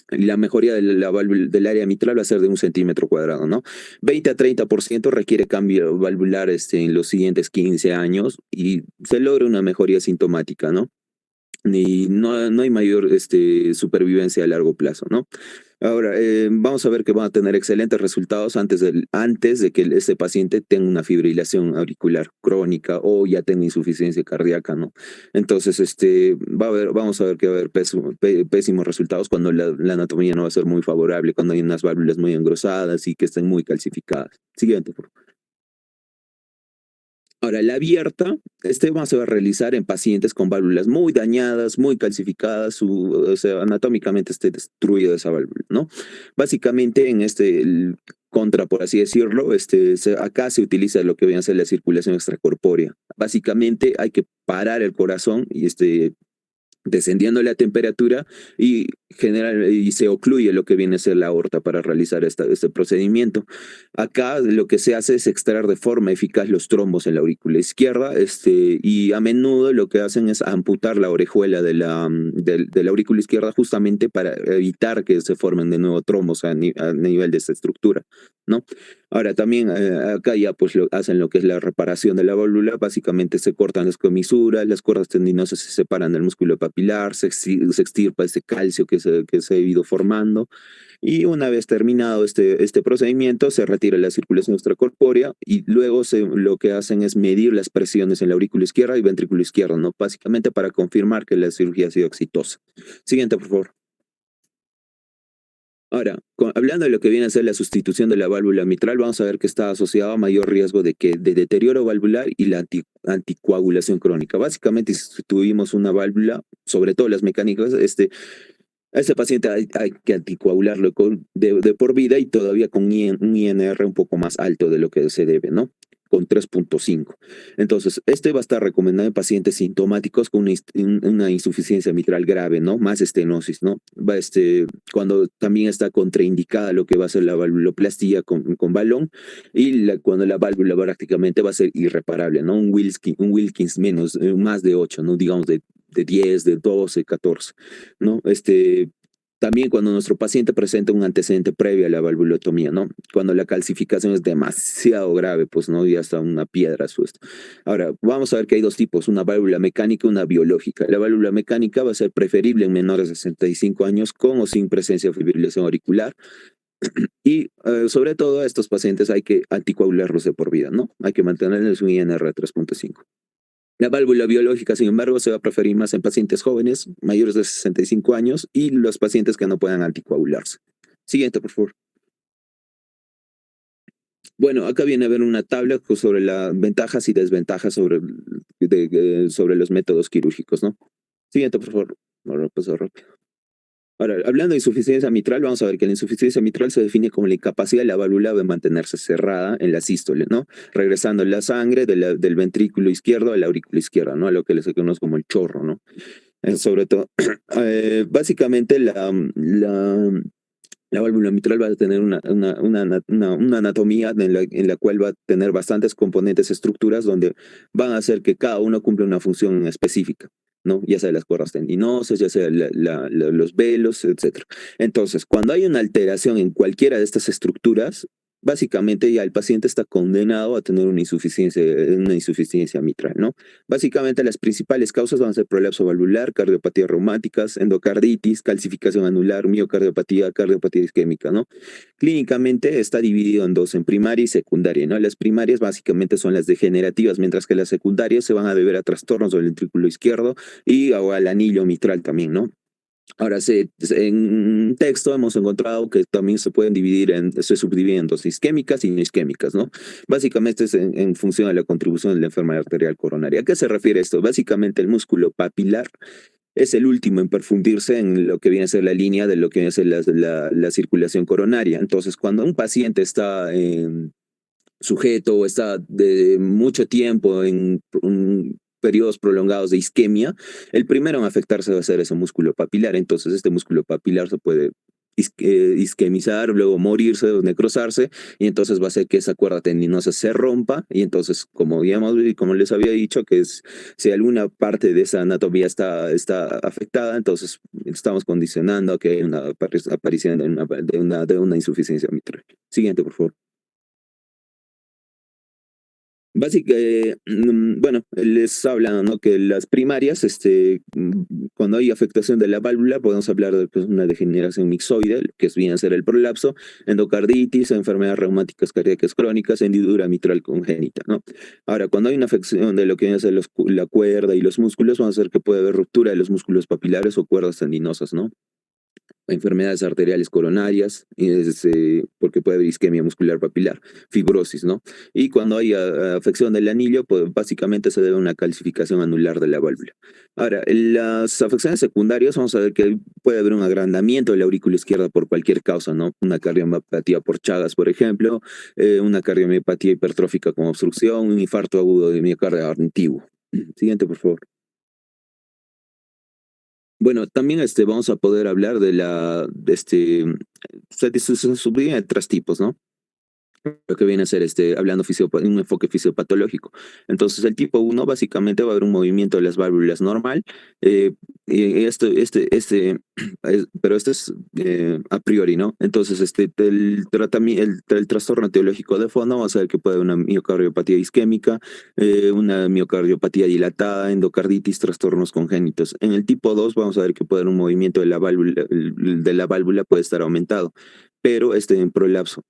La mejoría del área mitral va a ser de 1 centímetro cuadrado, ¿no? 20 a 30% requiere cambio valvular en los siguientes 15 años y se logra una mejoría sintomática, ¿no? Y no hay mayor supervivencia a largo plazo, ¿no? Ahora, vamos a ver que van a tener excelentes resultados antes de que este paciente tenga una fibrilación auricular crónica o ya tenga insuficiencia cardíaca, ¿no? Entonces, vamos a ver que va a haber pésimos resultados cuando la anatomía no va a ser muy favorable, cuando hay unas válvulas muy engrosadas y que estén muy calcificadas. Siguiente, por favor. Ahora, la abierta, se va a realizar en pacientes con válvulas muy dañadas, muy calcificadas, o sea, anatómicamente esté destruida esa válvula, ¿no? Básicamente en contra, por así decirlo, acá se utiliza lo que viene a ser la circulación extracorpórea. Básicamente hay que parar el corazón y descendiendo la temperatura y se ocluye lo que viene a ser la aorta para realizar este procedimiento. Acá lo que se hace es extraer de forma eficaz los trombos en la aurícula izquierda, y a menudo lo que hacen es amputar la orejuela de la aurícula izquierda justamente para evitar que se formen de nuevo trombos a nivel de esta estructura, ¿no? Ahora también acá ya pues hacen lo que es la reparación de la válvula. Básicamente se cortan las comisuras, las cuerdas tendinosas se separan del músculo papilar, se extirpa ese calcio que se ha ido formando y una vez terminado este procedimiento se retira la circulación extracorpórea y luego lo que hacen es medir las presiones en la aurícula izquierda y ventrículo izquierdo, ¿no? Básicamente para confirmar que la cirugía ha sido exitosa. Siguiente, por favor. Ahora, hablando de lo que viene a ser la sustitución de la válvula mitral, vamos a ver que está asociado a mayor riesgo de deterioro valvular y la anticoagulación crónica. Básicamente, si sustituimos una válvula, sobre todo las mecánicas, a ese paciente hay que anticoagularlo de por vida y todavía con un INR un poco más alto de lo que se debe, ¿no? Con 3.5. Entonces, va a estar recomendado en pacientes sintomáticos con una insuficiencia mitral grave, ¿no? Más estenosis, ¿no? Cuando también está contraindicada lo que va a ser la valvuloplastía con balón y cuando la válvula prácticamente va a ser irreparable, ¿no? Un Wilkins menos, más de 8, ¿no? Digamos de 10, de 12, 14, ¿no? También cuando nuestro paciente presenta un antecedente previo a la valvulotomía, ¿no? Cuando la calcificación es demasiado grave, pues, ¿no? Y hasta una piedra suelta. Ahora, vamos a ver que hay dos tipos, una válvula mecánica y una biológica. La válvula mecánica va a ser preferible en menores de 65 años con o sin presencia de fibrilación auricular. Y sobre todo a estos pacientes hay que anticoagularlos de por vida, ¿no? Hay que mantenerles un INR 3.5. La válvula biológica, sin embargo, se va a preferir más en pacientes jóvenes, mayores de 65 años y los pacientes que no puedan anticoagularse. Siguiente, por favor. Bueno, acá viene a ver una tabla sobre las ventajas y desventajas sobre los métodos quirúrgicos, ¿no? Siguiente, por favor. Ahora paso rápido. Ahora, hablando de insuficiencia mitral, vamos a ver que la insuficiencia mitral se define como la incapacidad de la válvula de mantenerse cerrada en la sístole, ¿no? Regresando la sangre del ventrículo izquierdo a la aurícula izquierda, ¿no? A lo que les conocemos como el chorro, ¿no? Sobre todo, básicamente la válvula mitral va a tener una anatomía en la cual va a tener bastantes componentes, estructuras, donde van a hacer que cada uno cumpla una función específica, ¿no? Ya sea las cuerdas tendinosas, ya sea los velos, etcétera. Entonces, cuando hay una alteración en cualquiera de estas estructuras, básicamente ya el paciente está condenado a tener una insuficiencia mitral, ¿no? Básicamente las principales causas van a ser prolapso valvular, cardiopatías reumáticas, endocarditis, calcificación anular, miocardiopatía, cardiopatía isquémica, ¿no? Clínicamente está dividido en dos, en primaria y secundaria, ¿no? Las primarias básicamente son las degenerativas, mientras que las secundarias se van a deber a trastornos del ventrículo izquierdo y al anillo mitral también, ¿no? Ahora, en texto hemos encontrado que también se subdividen en dos, isquémicas y no isquémicas, ¿no? Básicamente es en función de la contribución de la enfermedad arterial coronaria. ¿A qué se refiere esto? Básicamente el músculo papilar es el último en perfundirse en lo que viene a ser la línea de lo que viene a ser la circulación coronaria. Entonces, cuando un paciente está sujeto o está de mucho tiempo en periodos prolongados de isquemia, el primero en afectarse va a ser ese músculo papilar. Entonces, este músculo papilar se puede isquemizar, luego morirse o necrosarse, y entonces va a hacer que esa cuerda tendinosa se rompa, y entonces, como como les había dicho, que si alguna parte de esa anatomía está afectada, entonces estamos condicionando a que hay una aparición de una insuficiencia mitral. Siguiente, por favor. Bueno, les hablan, ¿no? Que las primarias, cuando hay afectación de la válvula, podemos hablar de pues, una degeneración mixoide, que viene a ser el prolapso, endocarditis, enfermedades reumáticas cardíacas crónicas, hendidura mitral congénita, ¿no? Ahora, cuando hay una afección de lo que viene a ser la cuerda y los músculos, vamos a ver que puede haber ruptura de los músculos papilares o cuerdas tendinosas, ¿no? Enfermedades arteriales coronarias, porque puede haber isquemia muscular papilar, fibrosis, ¿no? Y cuando hay afección del anillo, pues básicamente se debe a una calcificación anular de la válvula. Ahora, en las afecciones secundarias vamos a ver que puede haber un agrandamiento de la aurícula izquierda por cualquier causa, ¿no? Una cardiomiopatía por Chagas, por ejemplo, una cardiomiopatía hipertrófica con obstrucción, un infarto agudo de miocardio antiguo. Siguiente, por favor. Bueno, también vamos a poder hablar se subdividen en tres tipos, ¿no? Lo que viene a ser hablando un enfoque fisiopatológico. Entonces, el tipo uno básicamente va a haber un movimiento de las válvulas normal, y pero esto es a priori, ¿no? Entonces, el trastorno teológico de fondo, vamos a ver que puede haber una miocardiopatía isquémica, una miocardiopatía dilatada, endocarditis, trastornos congénitos. En el tipo 2 vamos a ver que puede haber un movimiento de la válvula puede estar aumentado, pero en prolapso,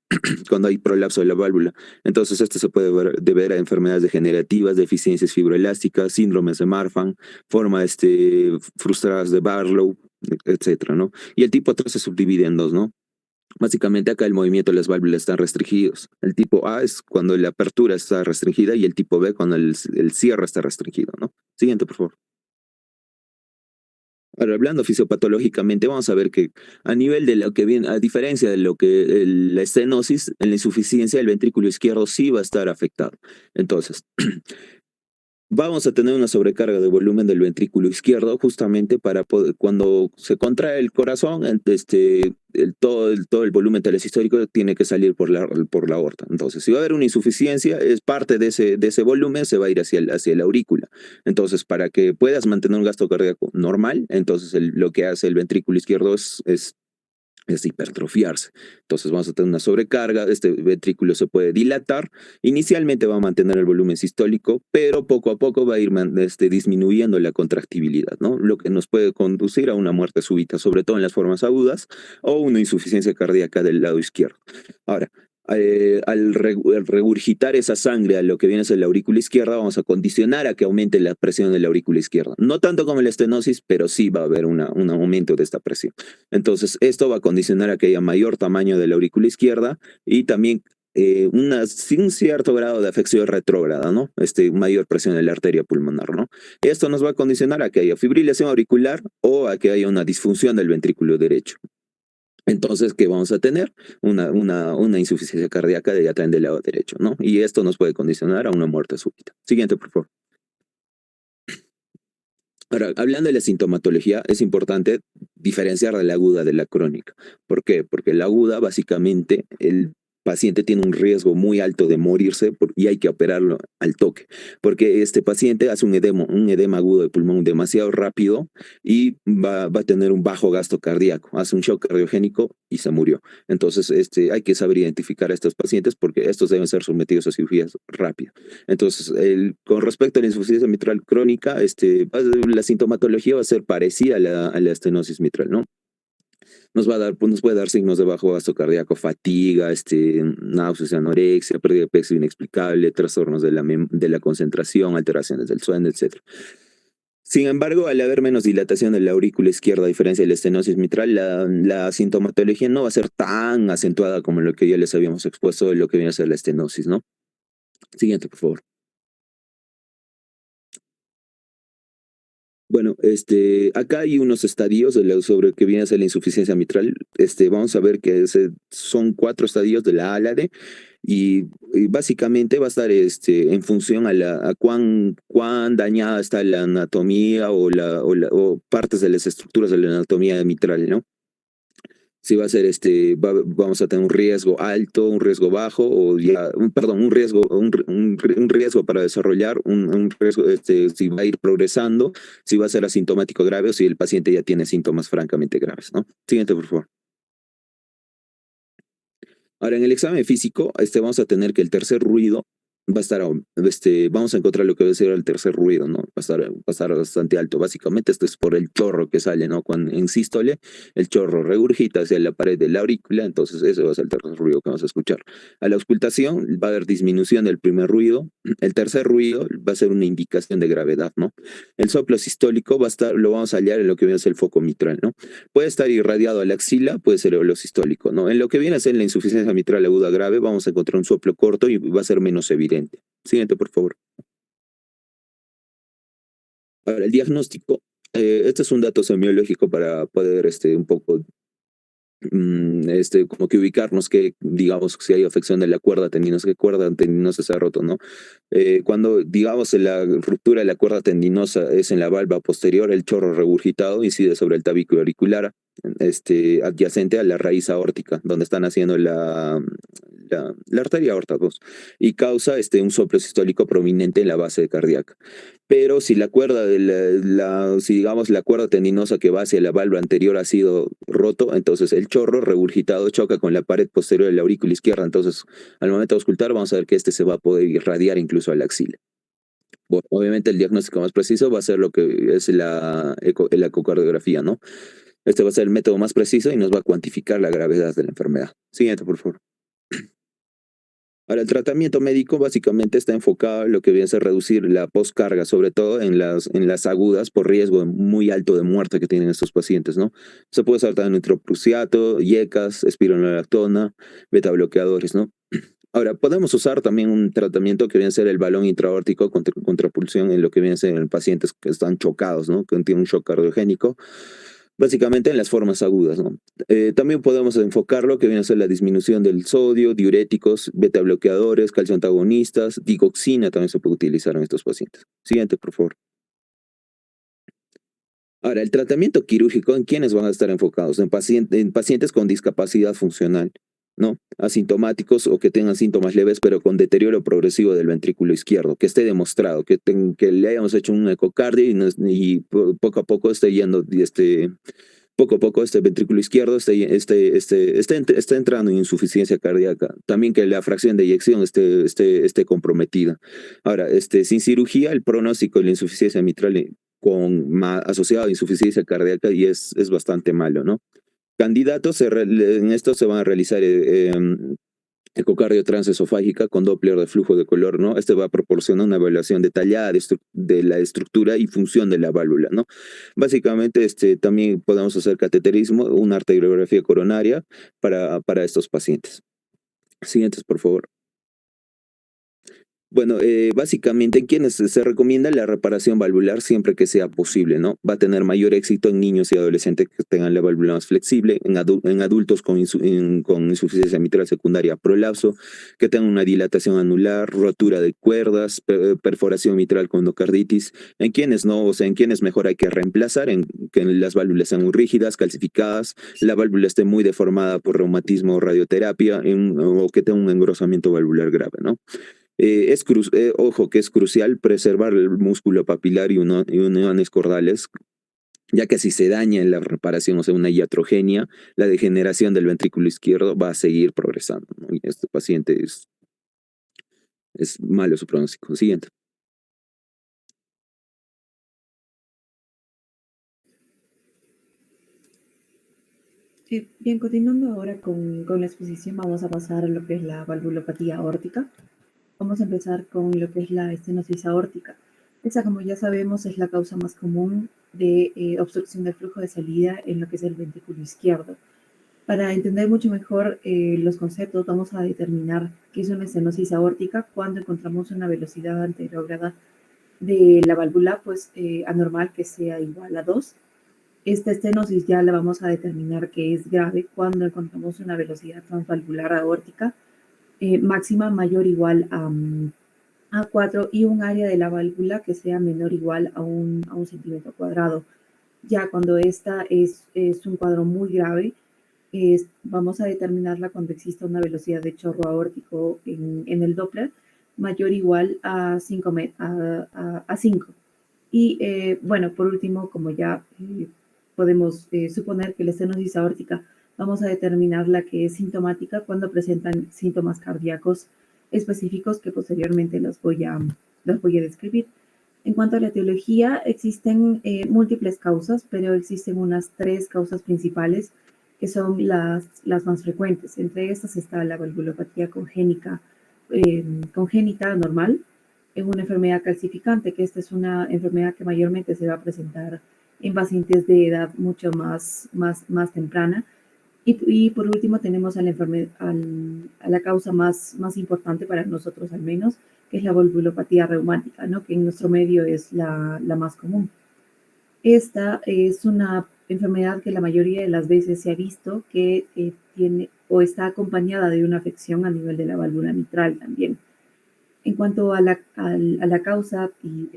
cuando hay prolapso de la válvula. Entonces, esto se puede deber a enfermedades degenerativas, deficiencias fibroelásticas, síndromes de Marfan, formas frustradas de Barlow, etcétera, ¿no? Y el tipo 3 se subdivide en dos, ¿no? Básicamente acá el movimiento de las válvulas están restringidos. El tipo A es cuando la apertura está restringida y el tipo B cuando el cierre está restringido, ¿no? Siguiente, por favor. Ahora, hablando fisiopatológicamente, vamos a ver que a nivel de lo que viene, a diferencia de lo que la estenosis, en la insuficiencia, el ventrículo izquierdo sí va a estar afectado. Entonces, vamos a tener una sobrecarga de volumen del ventrículo izquierdo justamente para poder, cuando se contrae el corazón, todo el volumen telesistólico tiene que salir por la aorta. Entonces, si va a haber una insuficiencia, es parte de ese volumen se va a ir hacia la aurícula. Entonces, para que puedas mantener un gasto cardíaco normal, entonces lo que hace el ventrículo izquierdo es hipertrofiarse. Entonces vamos a tener una sobrecarga, este ventrículo se puede dilatar, inicialmente va a mantener el volumen sistólico, pero poco a poco va a ir disminuyendo la contractibilidad, ¿no? Lo que nos puede conducir a una muerte súbita, sobre todo en las formas agudas, o una insuficiencia cardíaca del lado izquierdo. Ahora, al regurgitar esa sangre a lo que viene a ser la aurícula izquierda, vamos a condicionar a que aumente la presión de la aurícula izquierda. No tanto como la estenosis, pero sí va a haber un aumento de esta presión. Entonces, esto va a condicionar a que haya mayor tamaño de la aurícula izquierda y también un cierto grado de afección retrógrada, ¿no? Mayor presión en la arteria pulmonar, ¿no? Esto nos va a condicionar a que haya fibrilación auricular o a que haya una disfunción del ventrículo derecho. Entonces, ¿qué vamos a tener? Una insuficiencia cardíaca de también del lado derecho, ¿no? Y esto nos puede condicionar a una muerte súbita. Siguiente, por favor. Ahora, hablando de la sintomatología, es importante diferenciar de la aguda de la crónica. ¿Por qué? Porque la aguda, básicamente, el paciente tiene un riesgo muy alto de morirse y hay que operarlo al toque, porque este paciente hace un edema agudo de pulmón demasiado rápido y va a tener un bajo gasto cardíaco, hace un shock cardiogénico y se murió. Entonces, hay que saber identificar a estos pacientes porque estos deben ser sometidos a cirugías rápidas. Entonces, con respecto a la insuficiencia mitral crónica, la sintomatología va a ser parecida a la estenosis mitral, ¿no? Nos puede dar signos de bajo gasto cardíaco, fatiga, náuseas, anorexia, pérdida de peso inexplicable, trastornos de la concentración, alteraciones del sueño, etc. Sin embargo, al haber menos dilatación de la aurícula izquierda, a diferencia de la estenosis mitral, la sintomatología no va a ser tan acentuada como lo que ya les habíamos expuesto de lo que viene a ser la estenosis, ¿no? Siguiente, por favor. Bueno, acá hay unos estadios sobre que viene a ser la insuficiencia mitral. Vamos a ver que son 4 estadios de la A a la D y básicamente va a estar en función a cuán dañada está la anatomía o partes de las estructuras de la anatomía mitral, ¿no? Si va a ser vamos a tener un riesgo alto, un riesgo bajo, o ya, perdón, un riesgo para desarrollar, un riesgo, si va a ir progresando, si va a ser asintomático grave o si el paciente ya tiene síntomas francamente graves, ¿no? Siguiente, por favor. Ahora, en el examen físico, vamos a tener que el tercer ruido va a estar, vamos a encontrar lo que va a ser el tercer ruido, ¿no? Va a estar bastante alto. Básicamente esto es por el chorro que sale, ¿no? Cuando en sístole, el chorro regurgita hacia la pared de la aurícula, entonces ese va a ser el tercer ruido que vamos a escuchar. A la auscultación va a haber disminución del primer ruido. El tercer ruido va a ser una indicación de gravedad, ¿no? El soplo sistólico lo vamos a hallar en lo que viene a ser el foco mitral, ¿no? Puede estar irradiado a la axila, puede ser el sistólico, ¿no? En lo que viene a ser la insuficiencia mitral aguda grave, vamos a encontrar un soplo corto y va a ser menos evidente. Siguiente, por favor. Ahora, el diagnóstico. Este es un dato semiológico para poder un poco como que ubicarnos que, digamos, si hay afección de la cuerda tendinosa, ¿qué cuerda tendinosa se ha roto, no? Cuando, digamos, la ruptura de la cuerda tendinosa es en la valva posterior, el chorro regurgitado incide sobre el tabique auricular, adyacente a la raíz aórtica, donde están haciendo la arteria aorta 2, y causa un soplo sistólico prominente en la base cardíaca. Pero si la cuerda si digamos la cuerda tendinosa que va hacia la valva anterior ha sido roto, entonces el chorro regurgitado choca con la pared posterior de la aurícula izquierda. Entonces, al momento de auscultar, vamos a ver que se va a poder irradiar incluso a la axila. Bueno, obviamente el diagnóstico más preciso va a ser lo que es la ecocardiografía, ¿no? Este va a ser el método más preciso y nos va a cuantificar la gravedad de la enfermedad. Siguiente, por favor. Ahora, el tratamiento médico básicamente está enfocado en lo que viene a ser reducir la postcarga, sobre todo en las agudas, por riesgo muy alto de muerte que tienen estos pacientes, ¿no? Se puede usar también nitroprusiato, IECAS, espironolactona, beta bloqueadores, ¿no? Ahora, podemos usar también un tratamiento que viene a ser el balón intraórtico contra pulsión en lo que viene a ser en pacientes que están chocados, ¿no? Que tienen un shock cardiogénico. Básicamente en las formas agudas, ¿no? También podemos enfocarlo que viene a ser la disminución del sodio, diuréticos, beta bloqueadores, calcio antagonistas, digoxina también se puede utilizar en estos pacientes. Siguiente, por favor. Ahora, el tratamiento quirúrgico, ¿en quiénes van a estar enfocados? En pacientes con discapacidad funcional, ¿no? Asintomáticos o que tengan síntomas leves, pero con deterioro progresivo del ventrículo izquierdo, que esté demostrado, que le hayamos hecho un ecocardio y poco a poco esté yendo, poco a poco este ventrículo izquierdo está entrando en insuficiencia cardíaca. También que la fracción de eyección esté comprometida. Ahora, sin cirugía, el pronóstico de la insuficiencia mitral asociado a insuficiencia cardíaca y es bastante malo, ¿no? Candidatos, en esto se van a realizar ecocardio transesofágica con Doppler de flujo de color, ¿no? Va a proporcionar una evaluación detallada de la estructura y función de la válvula, ¿no? Básicamente, también podemos hacer cateterismo, una arteriografía coronaria para estos pacientes. Siguientes, por favor. Bueno, básicamente en quienes se recomienda la reparación valvular siempre que sea posible, ¿no? Va a tener mayor éxito en niños y adolescentes que tengan la válvula más flexible, en adultos con insuficiencia mitral secundaria prolapso, que tengan una dilatación anular, rotura de cuerdas, perforación mitral con endocarditis, en quienes no, o sea, en quienes mejor hay que reemplazar, en que las válvulas sean muy rígidas, calcificadas, la válvula esté muy deformada por reumatismo o radioterapia, o que tenga un engrosamiento valvular grave, ¿no? Ojo que es crucial preservar el músculo papilar y uniones cordales, ya que si se daña en la reparación, o sea, una iatrogenia, la degeneración del ventrículo izquierdo va a seguir progresando, ¿no? Y este paciente es malo su pronóstico. Siguiente. Sí, bien, continuando ahora con la exposición, vamos a pasar a lo que es la valvulopatía aórtica. Vamos a empezar con lo que es la estenosis aórtica. Esa, como ya sabemos, es la causa más común de obstrucción del flujo de salida en lo que es el ventrículo izquierdo. Para entender mucho mejor los conceptos, vamos a determinar qué es una estenosis aórtica cuando encontramos una velocidad anterograda de la válvula, pues anormal, que sea igual a 2. Esta estenosis ya la vamos a determinar que es grave cuando encontramos una velocidad transvalvular aórtica máxima mayor o igual a 4 y un área de la válvula que sea menor o igual a un centímetro cuadrado. Ya cuando esta es un cuadro muy grave, vamos a determinarla cuando exista una velocidad de chorro aórtico en el Doppler mayor o igual a 5. A 5. Y bueno, por último, como ya podemos suponer que la estenosis aórtica vamos a determinar la que es sintomática cuando presentan síntomas cardíacos específicos que posteriormente los voy a describir. En cuanto a la etiología, existen múltiples causas, pero existen unas 3 causas principales que son las más frecuentes. Entre estas está la valvulopatía congénita normal, es una enfermedad calcificante, que esta es una enfermedad que mayormente se va a presentar en pacientes de edad mucho más temprana. Y por último tenemos a la causa más importante para nosotros al menos, que es la valvulopatía reumática, ¿no? Que en nuestro medio es la más común. Esta es una enfermedad que la mayoría de las veces se ha visto que tiene o está acompañada de una afección a nivel de la válvula mitral también. En cuanto a la causa y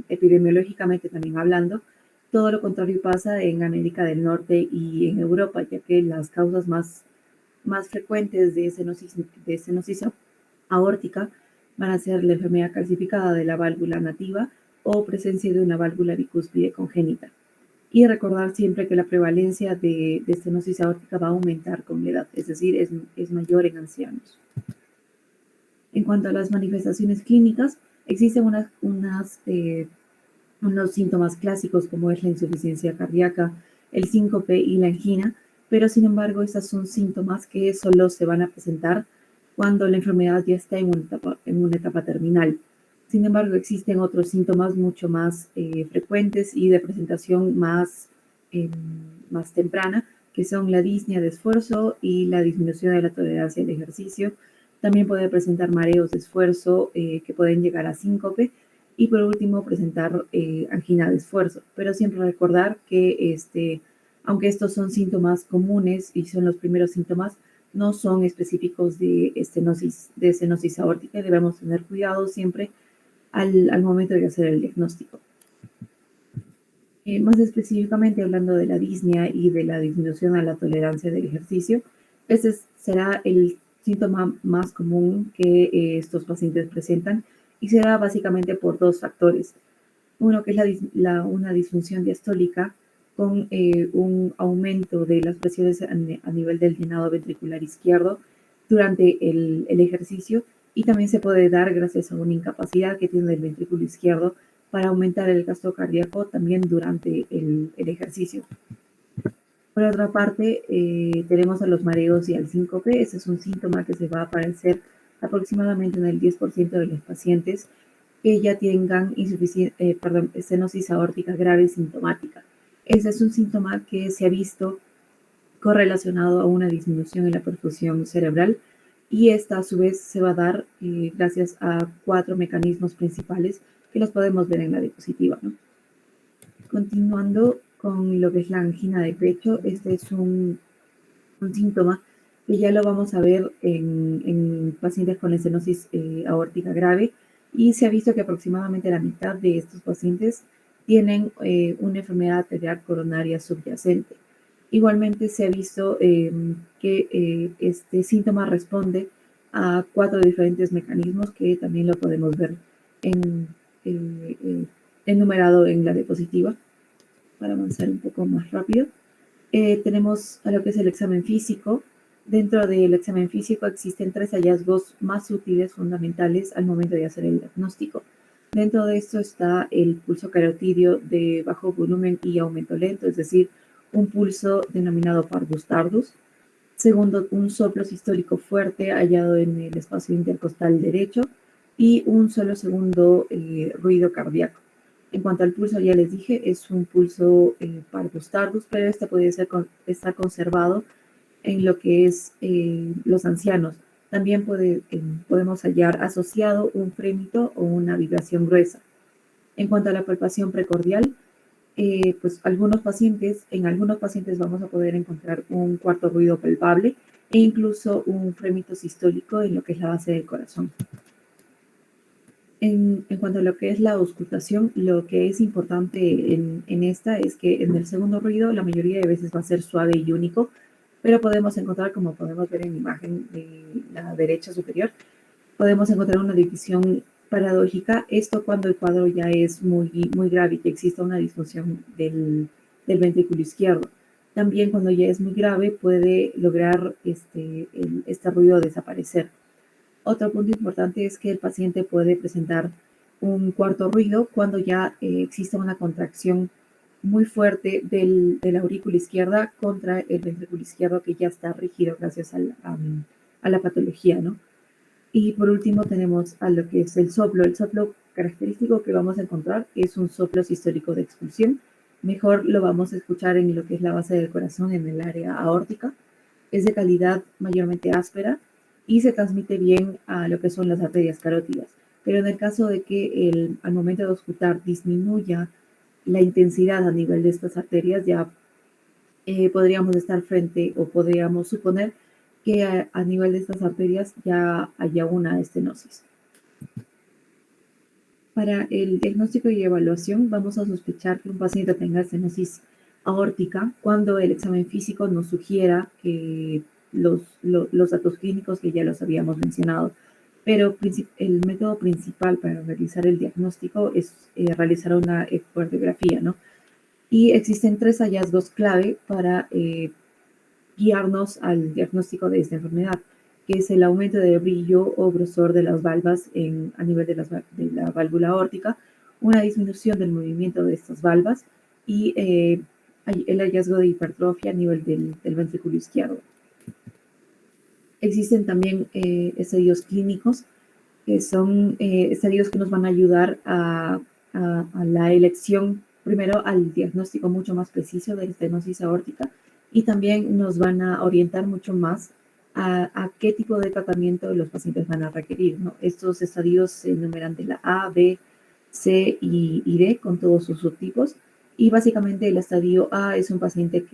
epidemiológicamente también hablando, todo lo contrario pasa en América del Norte y en Europa, ya que las causas más frecuentes de estenosis aórtica van a ser la enfermedad calcificada de la válvula nativa o presencia de una válvula bicúspide congénita. Y recordar siempre que la prevalencia de estenosis aórtica va a aumentar con la edad, es decir, es mayor en ancianos. En cuanto a las manifestaciones clínicas, existen unos síntomas clásicos como es la insuficiencia cardíaca, el síncope y la angina, pero sin embargo estos son síntomas que solo se van a presentar cuando la enfermedad ya está en una etapa terminal. Sin embargo, existen otros síntomas mucho más frecuentes y de presentación más temprana, que son la disnea de esfuerzo y la disminución de la tolerancia al ejercicio. También puede presentar mareos de esfuerzo que pueden llegar a síncope y por último presentar angina de esfuerzo. Pero siempre recordar que aunque estos son síntomas comunes y son los primeros síntomas, no son específicos de estenosis aórtica y debemos tener cuidado siempre al momento de hacer el diagnóstico. Más específicamente hablando de la disnea y de la disminución a la tolerancia del ejercicio, ese será el síntoma más común que estos pacientes presentan y será básicamente por 2 factores. Uno que es una disfunción diastólica con un aumento de las presiones a nivel del llenado ventricular izquierdo durante el ejercicio y también se puede dar gracias a una incapacidad que tiene el ventrículo izquierdo para aumentar el gasto cardíaco también durante el ejercicio. Por otra parte, tenemos a los mareos y al síncope. Ese es un síntoma que se va a aparecer aproximadamente en el 10% de los pacientes que ya tengan estenosis aórtica grave sintomática. Ese es un síntoma que se ha visto correlacionado a una disminución en la perfusión cerebral y esta a su vez se va a dar gracias a 4 mecanismos principales que los podemos ver en la diapositiva, ¿no? Continuando con lo que es la angina de pecho, este es un síntoma que ya lo vamos a ver en pacientes con estenosis aórtica grave, y se ha visto que aproximadamente la mitad de estos pacientes tienen una enfermedad arterial coronaria subyacente. Igualmente se ha visto que este síntoma responde a 4 diferentes mecanismos que también lo podemos ver en, enumerado en la diapositiva para avanzar un poco más rápido. Tenemos a lo que es el examen físico. Dentro del examen físico existen 3 hallazgos más útiles, fundamentales al momento de hacer el diagnóstico. Dentro de esto está el pulso carotidio de bajo volumen y aumento lento, es decir, un pulso denominado parvus tardus. Segundo, un soplo sistólico fuerte hallado en el espacio intercostal derecho y un solo segundo ruido cardíaco. En cuanto al pulso, ya les dije, es un pulso parvus tardus, pero este puede estar conservado en lo que es los ancianos. También podemos hallar asociado un frémito o una vibración gruesa. En cuanto a la palpación precordial, pues en algunos pacientes vamos a poder encontrar un cuarto ruido palpable e incluso un frémito sistólico en lo que es la base del corazón. En cuanto a lo que es la auscultación, lo que es importante en esta es que en el segundo ruido la mayoría de veces va a ser suave y único, pero podemos encontrar, como podemos ver en la imagen de la derecha superior, podemos encontrar una división paradójica, esto cuando el cuadro ya es muy, muy grave y que exista una disfunción del ventrículo izquierdo. También cuando ya es muy grave puede lograr este ruido desaparecer. Otro punto importante es que el paciente puede presentar un cuarto ruido cuando ya existe una contracción muy fuerte de la aurícula izquierda contra el ventrículo izquierdo, que ya está rígido gracias a la patología, ¿no? Y por último tenemos a lo que es el soplo. El soplo característico que vamos a encontrar es un soplo sistólico de expulsión. Mejor lo vamos a escuchar en lo que es la base del corazón, en el área aórtica. Es de calidad mayormente áspera y se transmite bien a lo que son las arterias carótidas. Pero en el caso de que al momento de auscultar disminuya la intensidad a nivel de estas arterias, ya podríamos estar frente o podríamos suponer que a nivel de estas arterias ya haya una estenosis. Para el diagnóstico y evaluación vamos a sospechar que un paciente tenga estenosis aórtica cuando el examen físico nos sugiera que los datos clínicos que ya los habíamos mencionado. Pero el método principal para realizar el diagnóstico es realizar una ecocardiografía, ¿no? Y existen 3 hallazgos clave para guiarnos al diagnóstico de esta enfermedad, que es el aumento de brillo o grosor de las valvas a nivel de la válvula aórtica, una disminución del movimiento de estas valvas y el hallazgo de hipertrofia a nivel del ventrículo izquierdo. Existen también estadios clínicos, que son estadios que nos van a ayudar a la elección, primero al diagnóstico mucho más preciso de la estenosis aórtica, y también nos van a orientar mucho más a qué tipo de tratamiento los pacientes van a requerir, ¿no? Estos estadios se enumeran de la A, B, C y D con todos sus subtipos, y básicamente el estadio A es un paciente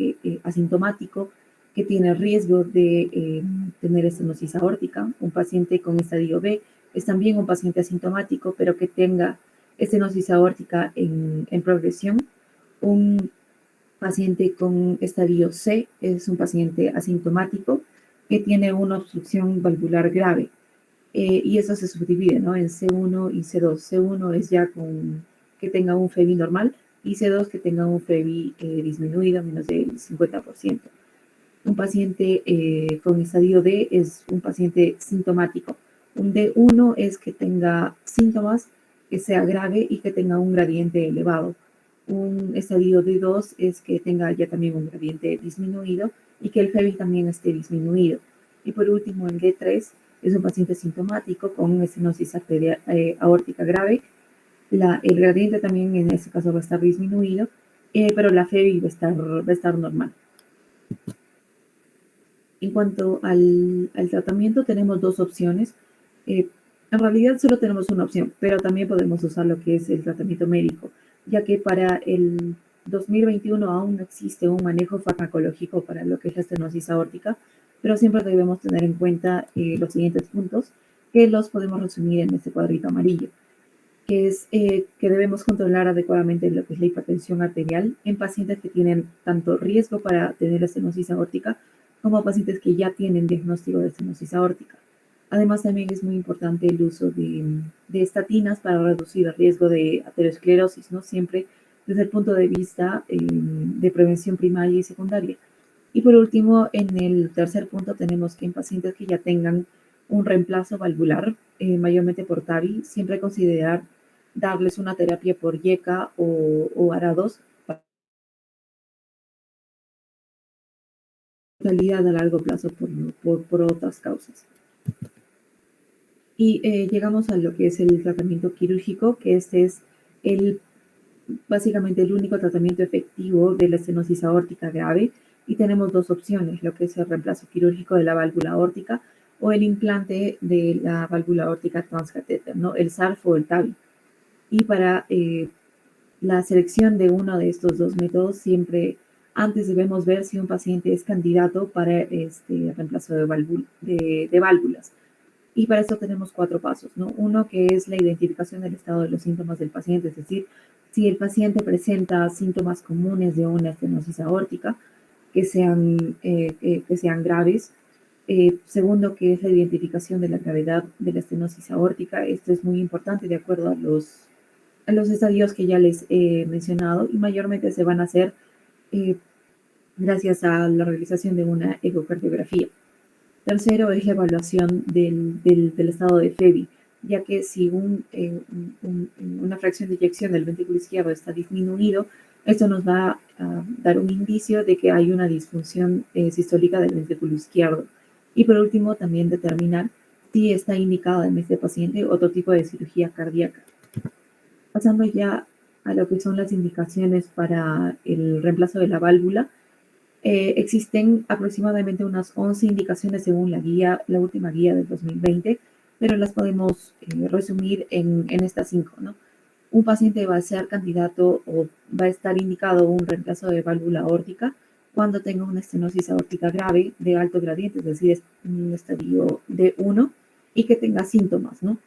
asintomático que tiene riesgo de tener estenosis aórtica. Un paciente con estadio B es también un paciente asintomático, pero que tenga estenosis aórtica en progresión. Un paciente con estadio C es un paciente asintomático que tiene una obstrucción valvular grave. Y eso se subdivide, ¿no?, en C1 y C2. C1 es ya que tenga un FEBI normal, y C2 que tenga un FEBI disminuido, menos del 50%. Un paciente con estadio D es un paciente sintomático. Un D1 es que tenga síntomas, que sea grave y que tenga un gradiente elevado. Un estadio D2 es que tenga ya también un gradiente disminuido y que el FEBI también esté disminuido. Y por último, el D3 es un paciente sintomático con estenosis aórtica grave. El gradiente también en este caso va a estar disminuido, pero la FEBI va a estar normal. En cuanto al tratamiento, tenemos dos opciones. En realidad solo tenemos una opción, pero también podemos usar lo que es el tratamiento médico, ya que para el 2021 aún no existe un manejo farmacológico para lo que es la estenosis aórtica, pero siempre debemos tener en cuenta los siguientes puntos, que los podemos resumir en este cuadrito amarillo, que es que debemos controlar adecuadamente lo que es la hipertensión arterial en pacientes que tienen tanto riesgo para tener estenosis aórtica como pacientes que ya tienen diagnóstico de estenosis aórtica. Además, también es muy importante el uso de estatinas para reducir el riesgo de aterosclerosis, ¿no? Siempre desde el punto de vista de prevención primaria y secundaria. Y por último, en el tercer punto tenemos que en pacientes que ya tengan un reemplazo valvular, mayormente por TAVI, siempre considerar darles una terapia por YECA o ARA2 para mortalidad a largo plazo por otras causas. Y llegamos a lo que es el tratamiento quirúrgico, que este es básicamente el único tratamiento efectivo de la estenosis aórtica grave, y tenemos dos opciones, lo que es el reemplazo quirúrgico de la válvula aórtica o el implante de la válvula aórtica transcatéter, ¿no? El SARF o el TAVI. Y para la selección de uno de estos dos métodos, siempre antes debemos ver si un paciente es candidato para este reemplazo de válvulas. Y para esto tenemos 4 pasos, ¿no? Uno, que es la identificación del estado de los síntomas del paciente, es decir, si el paciente presenta síntomas comunes de una estenosis aórtica que sean graves. Segundo, que es la identificación de la gravedad de la estenosis aórtica. Esto es muy importante de acuerdo a los estadios que ya les he mencionado, y mayormente se van a hacer gracias a la realización de una ecocardiografía. Tercero es la evaluación del estado de FEBI, ya que si una fracción de eyección del ventrículo izquierdo está disminuido, esto nos va a dar un indicio de que hay una disfunción sistólica del ventrículo izquierdo. Y por último, también determinar si está indicado en este paciente otro tipo de cirugía cardíaca. Pasando ya a lo que son las indicaciones para el reemplazo de la válvula, existen aproximadamente unas 11 indicaciones según la última guía del 2020, pero las podemos resumir en estas 5, ¿no? Un paciente va a ser candidato o va a estar indicado un reemplazo de válvula aórtica cuando tenga una estenosis aórtica grave de alto gradiente, es decir, es un estadio D1 y que tenga síntomas, ¿no?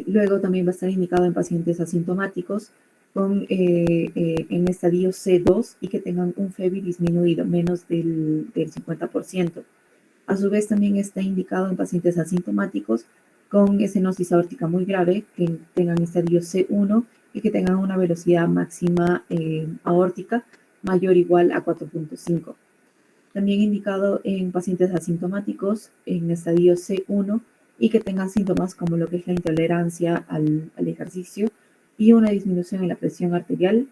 Luego también va a estar indicado en pacientes asintomáticos en estadio C2 y que tengan un FEBI disminuido, menos del 50%. A su vez, también está indicado en pacientes asintomáticos con estenosis aórtica muy grave, que tengan estadio C1 y que tengan una velocidad máxima aórtica mayor o igual a 4.5. También indicado en pacientes asintomáticos en estadio C1 y que tengan síntomas como lo que es la intolerancia al ejercicio y una disminución en la presión arterial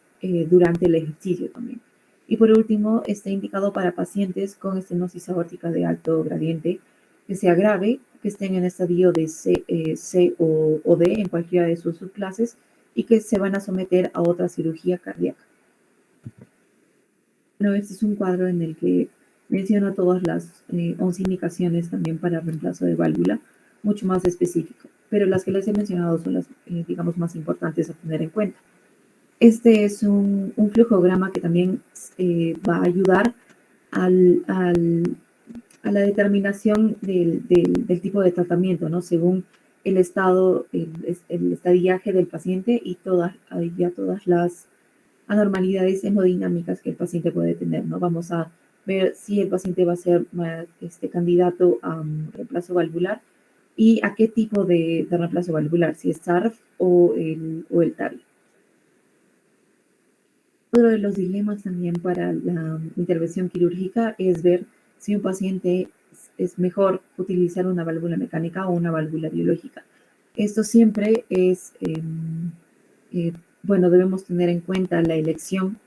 durante el ejercicio también. Y por último, está indicado para pacientes con estenosis aórtica de alto gradiente, que sea grave, que estén en estadio de C o D en cualquiera de sus subclases y que se van a someter a otra cirugía cardíaca. Bueno, este es un cuadro en el que menciona todas las 11 indicaciones también para reemplazo de válvula, mucho más específico, pero las que les he mencionado son las, digamos, más importantes a tener en cuenta. Este es un flujograma que también va a ayudar a la determinación del tipo de tratamiento, ¿no? Según el estado, el estadiaje del paciente y todas las anormalidades hemodinámicas que el paciente puede tener, ¿no? Vamos a ver si el paciente va a ser candidato a reemplazo valvular y a qué tipo de reemplazo valvular, si es SARF o el TAVI. Otro de los dilemas también para la intervención quirúrgica es ver si un paciente es mejor utilizar una válvula mecánica o una válvula biológica. Esto siempre es, bueno, debemos tener en cuenta la elección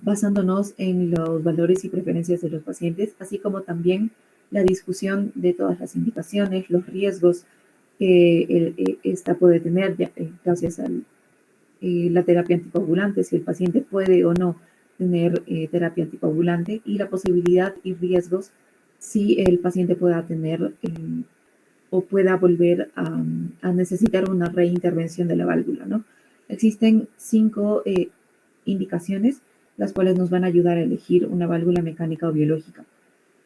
basándonos en los valores y preferencias de los pacientes, así como también la discusión de todas las indicaciones, los riesgos que esta puede tener gracias a la terapia anticoagulante, si el paciente puede o no tener terapia anticoagulante y la posibilidad y riesgos si el paciente pueda tener o pueda volver a necesitar una reintervención de la válvula, ¿no? Existen 5 indicaciones, las cuales nos van a ayudar a elegir una válvula mecánica o biológica.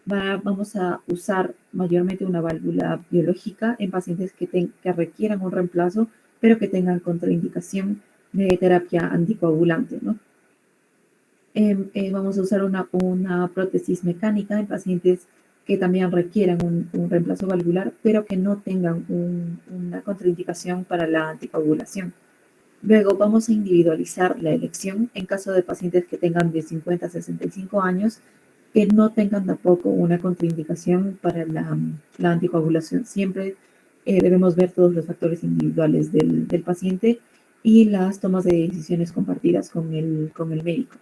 Vamos a usar mayormente una válvula biológica en pacientes que requieran un reemplazo, pero que tengan contraindicación de terapia anticoagulante, ¿no? Vamos a usar una prótesis mecánica en pacientes que también requieran un reemplazo valvular, pero que no tengan una contraindicación para la anticoagulación. Luego vamos a individualizar la elección en caso de pacientes que tengan de 50 a 65 años, que no tengan tampoco una contraindicación para la anticoagulación. Siempre debemos ver todos los factores individuales del paciente y las tomas de decisiones compartidas con el médico.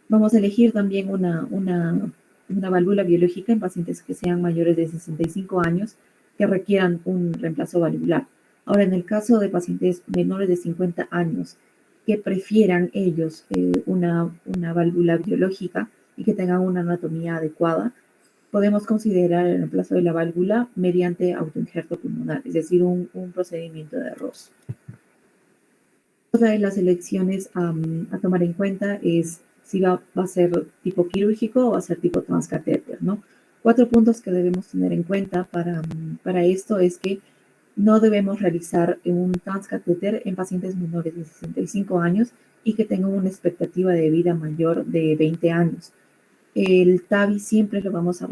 Vamos a elegir también una válvula biológica en pacientes que sean mayores de 65 años que requieran un reemplazo valvular. Ahora, en el caso de pacientes menores de 50 años que prefieran ellos una válvula biológica y que tengan una anatomía adecuada, podemos considerar el reemplazo de la válvula mediante autoinjerto pulmonar, es decir, un procedimiento de Ross. Otra de las elecciones a tomar en cuenta es si va a ser tipo quirúrgico o va a ser tipo transcatéter, ¿no? 4 puntos que debemos tener en cuenta para esto es que no debemos realizar un transcatéter en pacientes menores de 65 años y que tengan una expectativa de vida mayor de 20 años. El TAVI siempre lo vamos a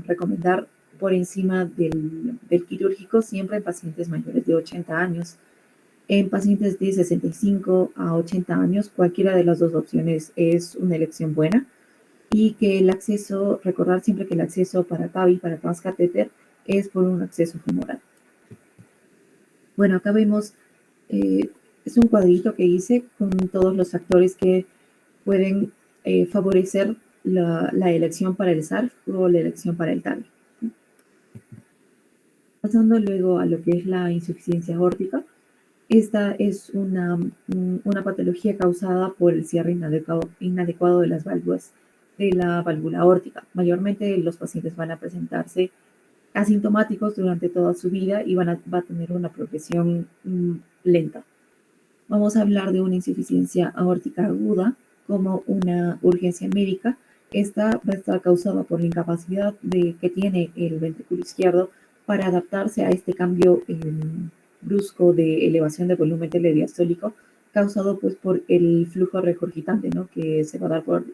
recomendar por encima del quirúrgico, siempre en pacientes mayores de 80 años. En pacientes de 65 a 80 años, cualquiera de las dos opciones es una elección buena y que el acceso, recordar siempre que el acceso para TAVI, para transcatéter, es por un acceso femoral. Bueno, acá vemos, es un cuadrito que hice con todos los factores que pueden favorecer la elección para el SARF o la elección para el TAVI. Pasando luego a lo que es la insuficiencia aórtica. Esta es una patología causada por el cierre inadecuado de las válvulas de la válvula aórtica. Mayormente los pacientes van a presentarse asintomáticos durante toda su vida y va a tener una progresión lenta. Vamos a hablar de una insuficiencia aórtica aguda como una urgencia médica. Esta va a estar causada por la incapacidad que tiene el ventrículo izquierdo para adaptarse a este cambio brusco de elevación de volumen telediastólico causado pues por el flujo regurgitante, ¿no? Que se va a dar por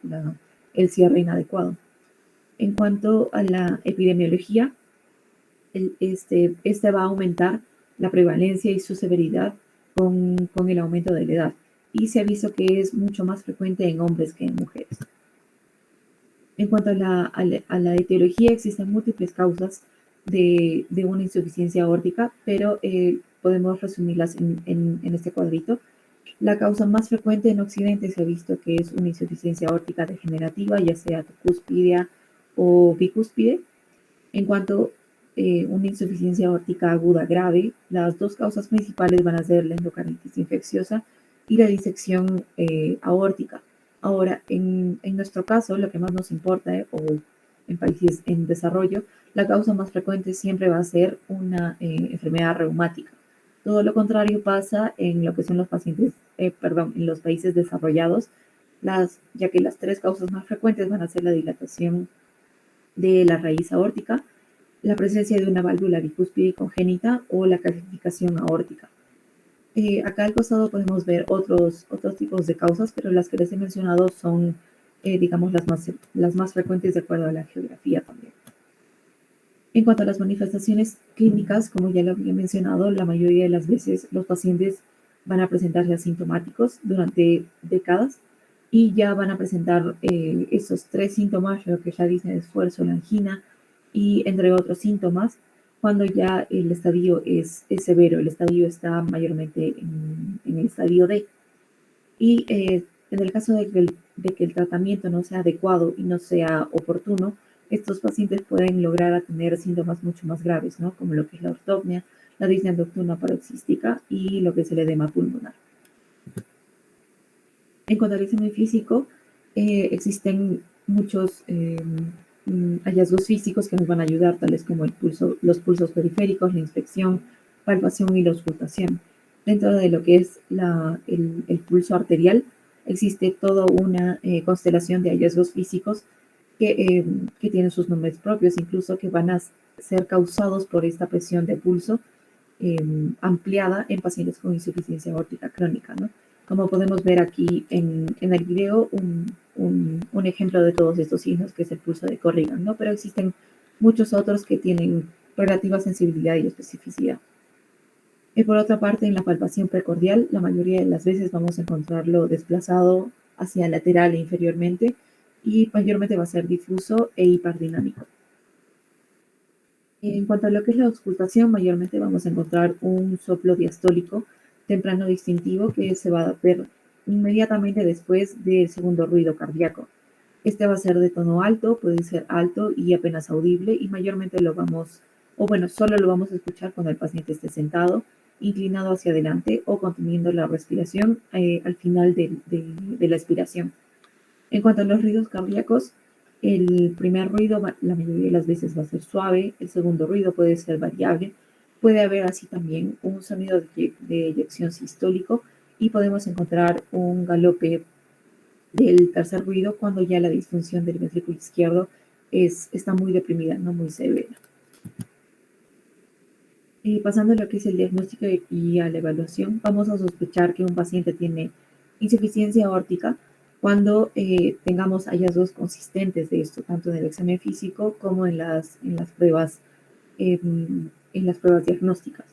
el cierre inadecuado. En cuanto a la epidemiología, este va a aumentar la prevalencia y su severidad con el aumento de la edad y se ha visto que es mucho más frecuente en hombres que en mujeres. En cuanto a la etiología, existen múltiples causas de una insuficiencia aórtica, pero podemos resumirlas en este cuadrito. La causa más frecuente en Occidente se ha visto que es una insuficiencia aórtica degenerativa, ya sea tricúspide o bicúspide. En cuanto a una insuficiencia aórtica aguda grave, las dos causas principales van a ser la endocarditis infecciosa y la disección aórtica. Ahora, en nuestro caso, lo que más nos importa, o en países en desarrollo, la causa más frecuente siempre va a ser una enfermedad reumática. Todo lo contrario pasa en lo que son los pacientes, en los países desarrollados, ya que las 3 causas más frecuentes van a ser la dilatación de la raíz aórtica, la presencia de una válvula bicúspide congénita o la calcificación aórtica. Acá al costado podemos ver otros tipos de causas, pero las que les he mencionado son, digamos, las más frecuentes de acuerdo a la geografía también. En cuanto a las manifestaciones clínicas, como ya lo había mencionado, la mayoría de las veces los pacientes van a presentarse asintomáticos durante décadas y ya van a presentar esos 3 síntomas, lo que es la disnea de esfuerzo, la angina y entre otros síntomas, cuando ya el estadio es severo, el estadio está mayormente en el estadio D. Y en el caso de que el tratamiento no sea adecuado y no sea oportuno, estos pacientes pueden lograr a tener síntomas mucho más graves, ¿no? Como lo que es la ortopnea, la disnea nocturna paroxística y lo que es el edema pulmonar. En cuanto al examen físico, existen muchos hallazgos físicos que nos van a ayudar, tales como los pulsos periféricos, la inspección, palpación y la auscultación. Dentro de lo que es el pulso arterial, existe toda una constelación de hallazgos físicos que tienen sus nombres propios, incluso que van a ser causados por esta presión de pulso ampliada en pacientes con insuficiencia aórtica crónica, ¿no? Como podemos ver aquí en el video, un ejemplo de todos estos signos, que es el pulso de Corrigan, ¿no? Pero existen muchos otros que tienen relativa sensibilidad y especificidad. Y por otra parte, en la palpación precordial, la mayoría de las veces vamos a encontrarlo desplazado hacia lateral e inferiormente, y mayormente va a ser difuso e hiperdinámico. En cuanto a lo que es la auscultación, mayormente vamos a encontrar un soplo diastólico temprano distintivo que se va a ver inmediatamente después del segundo ruido cardíaco. Este va a ser de tono alto, puede ser alto y apenas audible, y mayormente solo lo vamos a escuchar cuando el paciente esté sentado, inclinado hacia adelante o conteniendo la respiración al final de la expiración. En cuanto a los ruidos cardíacos, el primer ruido la mayoría de las veces va a ser suave, el segundo ruido puede ser variable, puede haber así también un sonido de eyección sistólico, y podemos encontrar un galope del tercer ruido cuando ya la disfunción del ventrículo izquierdo está muy deprimida, no muy severa. Pasando a lo que es el diagnóstico y a la evaluación, vamos a sospechar que un paciente tiene insuficiencia aórtica cuando tengamos hallazgos consistentes de esto, tanto en el examen físico como en las pruebas diagnósticas.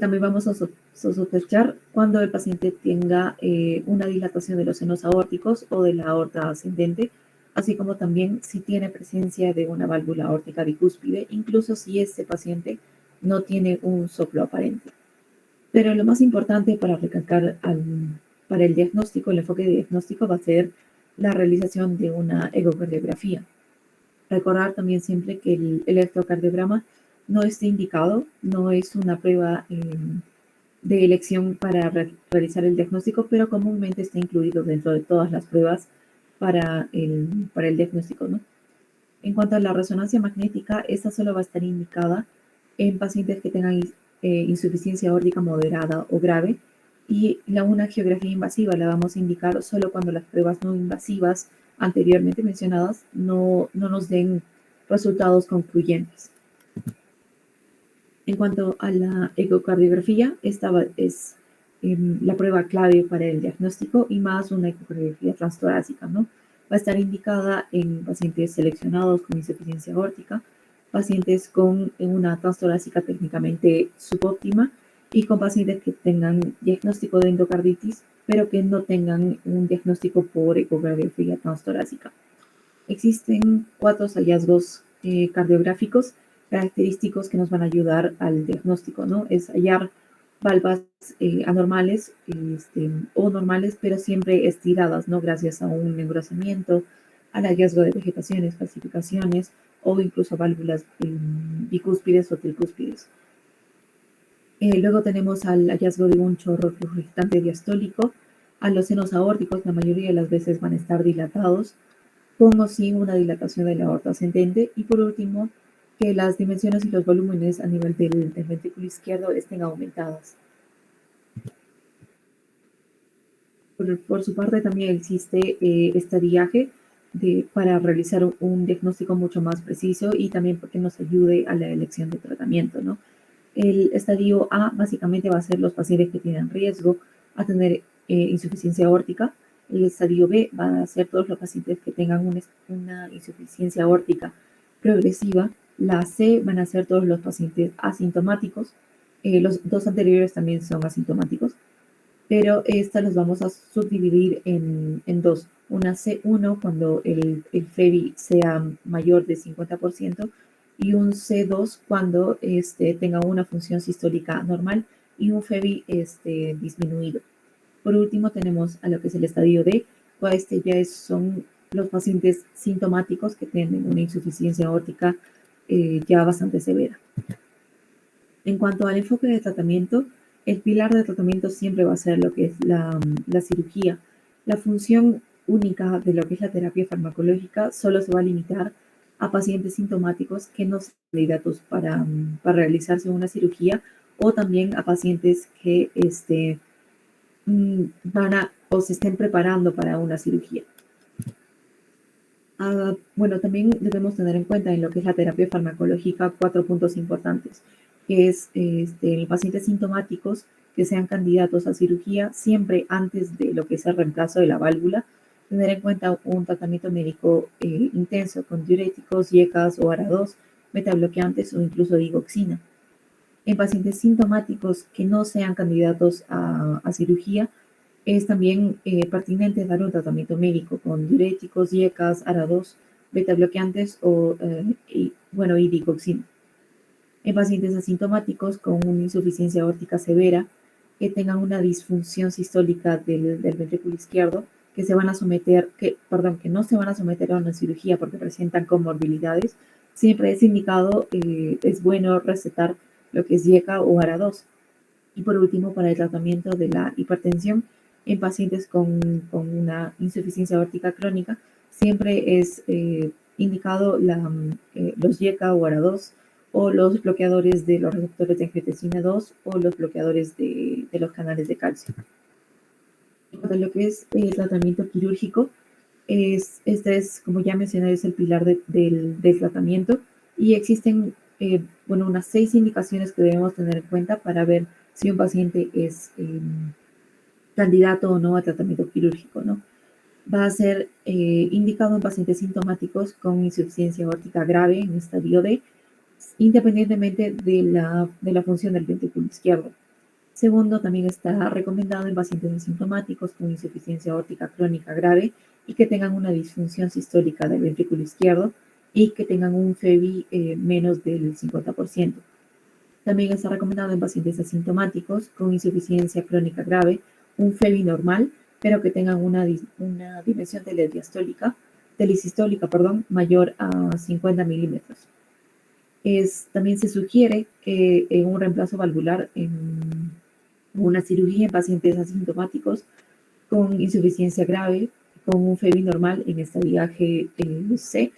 También vamos a sospechar cuando el paciente tenga una dilatación de los senos aórticos o de la aorta ascendente, así como también si tiene presencia de una válvula aórtica bicúspide, incluso si este paciente no tiene un soplo aparente. Pero lo más importante para recalcar para el diagnóstico, el enfoque de diagnóstico, va a ser la realización de una ecocardiografía. Recordar también siempre que el electrocardiograma no está indicado, no es una prueba de elección para realizar el diagnóstico, pero comúnmente está incluido dentro de todas las pruebas para el diagnóstico, ¿no? En cuanto a la resonancia magnética, esta solo va a estar indicada en pacientes que tengan insuficiencia aórtica moderada o grave, y la angiografía invasiva la vamos a indicar solo cuando las pruebas no invasivas anteriormente mencionadas no nos den resultados concluyentes. En cuanto a la ecocardiografía, esta es la prueba clave para el diagnóstico, y más una ecocardiografía transtorácica, ¿no? Va a estar indicada en pacientes seleccionados con insuficiencia aórtica, pacientes con una transtorácica técnicamente subóptima, y con pacientes que tengan diagnóstico de endocarditis, pero que no tengan un diagnóstico por ecocardiografía transtorácica. Existen 4 hallazgos cardiográficos característicos que nos van a ayudar al diagnóstico, ¿no? Es hallar valvas anormales o normales, pero siempre estiradas, ¿no? Gracias a un engrosamiento, al hallazgo de vegetaciones, calcificaciones o incluso válvulas bicúspides o tricúspides. Luego tenemos al hallazgo de un chorro regurgitante diastólico. A los senos aórticos la mayoría de las veces van a estar dilatados, con o sin una dilatación de la aorta ascendente. Y por último, que las dimensiones y los volúmenes a nivel del ventrículo izquierdo estén aumentadas. Por su parte, también existe estadiaje para realizar un diagnóstico mucho más preciso, y también porque nos ayude a la elección de tratamiento, ¿no? El estadio A básicamente va a ser los pacientes que tienen riesgo a tener insuficiencia aórtica. El estadio B va a ser todos los pacientes que tengan una insuficiencia aórtica progresiva. La C van a ser todos los pacientes asintomáticos. Los 2 anteriores también son asintomáticos, pero estas los vamos a subdividir en 2. Una C1 cuando el FEBI sea mayor de 50%, y un C2 cuando tenga una función sistólica normal y un FEBI disminuido. Por último tenemos a lo que es el estadio D, son los pacientes sintomáticos que tienen una insuficiencia aórtica ya bastante severa. En cuanto al enfoque de tratamiento, el pilar de tratamiento siempre va a ser lo que es la cirugía. La función única de lo que es la terapia farmacológica solo se va a limitar a pacientes sintomáticos que no sean candidatos para realizarse una cirugía, o también a pacientes que van a o se estén preparando para una cirugía. Bueno, también debemos tener en cuenta en lo que es la terapia farmacológica 4 puntos importantes, que es en pacientes sintomáticos que sean candidatos a cirugía, siempre antes de lo que es el reemplazo de la válvula, tener en cuenta un tratamiento médico intenso con diuréticos, IECAS o ARA2, metabloqueantes o incluso digoxina. En pacientes sintomáticos que no sean candidatos a cirugía, es también pertinente dar un tratamiento médico con diuréticos, IECAS, ARA2, beta-bloqueantes y digoxina. En pacientes asintomáticos con una insuficiencia aórtica severa, que tengan una disfunción sistólica del ventrículo izquierdo, que no se van a someter a una cirugía porque presentan comorbilidades, siempre es indicado, es bueno recetar lo que es IECA o ARA2. Y por último, para el tratamiento de la hipertensión en pacientes con una insuficiencia aórtica crónica, siempre es indicado los YECA o ARA2, o los bloqueadores de los receptores de angiotensina 2, o los bloqueadores de los canales de calcio. En cuanto a lo que es el tratamiento quirúrgico, este es, como ya mencioné, es el pilar del tratamiento, y existen unas 6 indicaciones que debemos tener en cuenta para ver si un paciente es candidato o no a tratamiento quirúrgico, ¿no? Va a ser indicado en pacientes sintomáticos con insuficiencia aórtica grave en estadio D, independientemente de la función del ventrículo izquierdo. Segundo, también está recomendado en pacientes asintomáticos con insuficiencia aórtica crónica grave y que tengan una disfunción sistólica del ventrículo izquierdo y que tengan un FEBI menos del 50%. También está recomendado en pacientes asintomáticos con insuficiencia crónica grave, un FEBI normal, pero que tengan una dimensión telesistólica, mayor a 50 milímetros. También se sugiere que en un reemplazo valvular en una cirugía en pacientes asintomáticos con insuficiencia grave, con un FEBI normal en estadiaje C,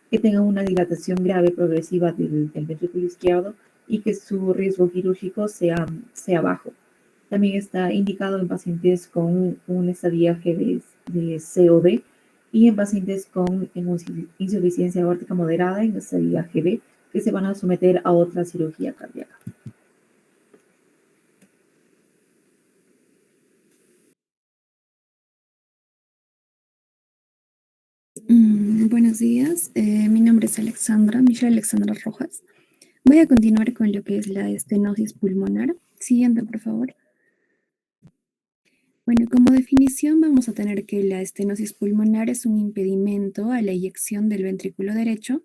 que tengan una dilatación grave progresiva del ventrículo izquierdo y que su riesgo quirúrgico sea bajo. También está indicado en pacientes con un estadiaje de C o D, y en pacientes con insuficiencia aórtica moderada en estadiaje B, que se van a someter a otra cirugía cardíaca. Buenos días, mi nombre es Michelle Alexandra Rojas. Voy a continuar con lo que es la estenosis pulmonar. Siguiente, por favor. Bueno, como definición vamos a tener que la estenosis pulmonar es un impedimento a la eyección del ventrículo derecho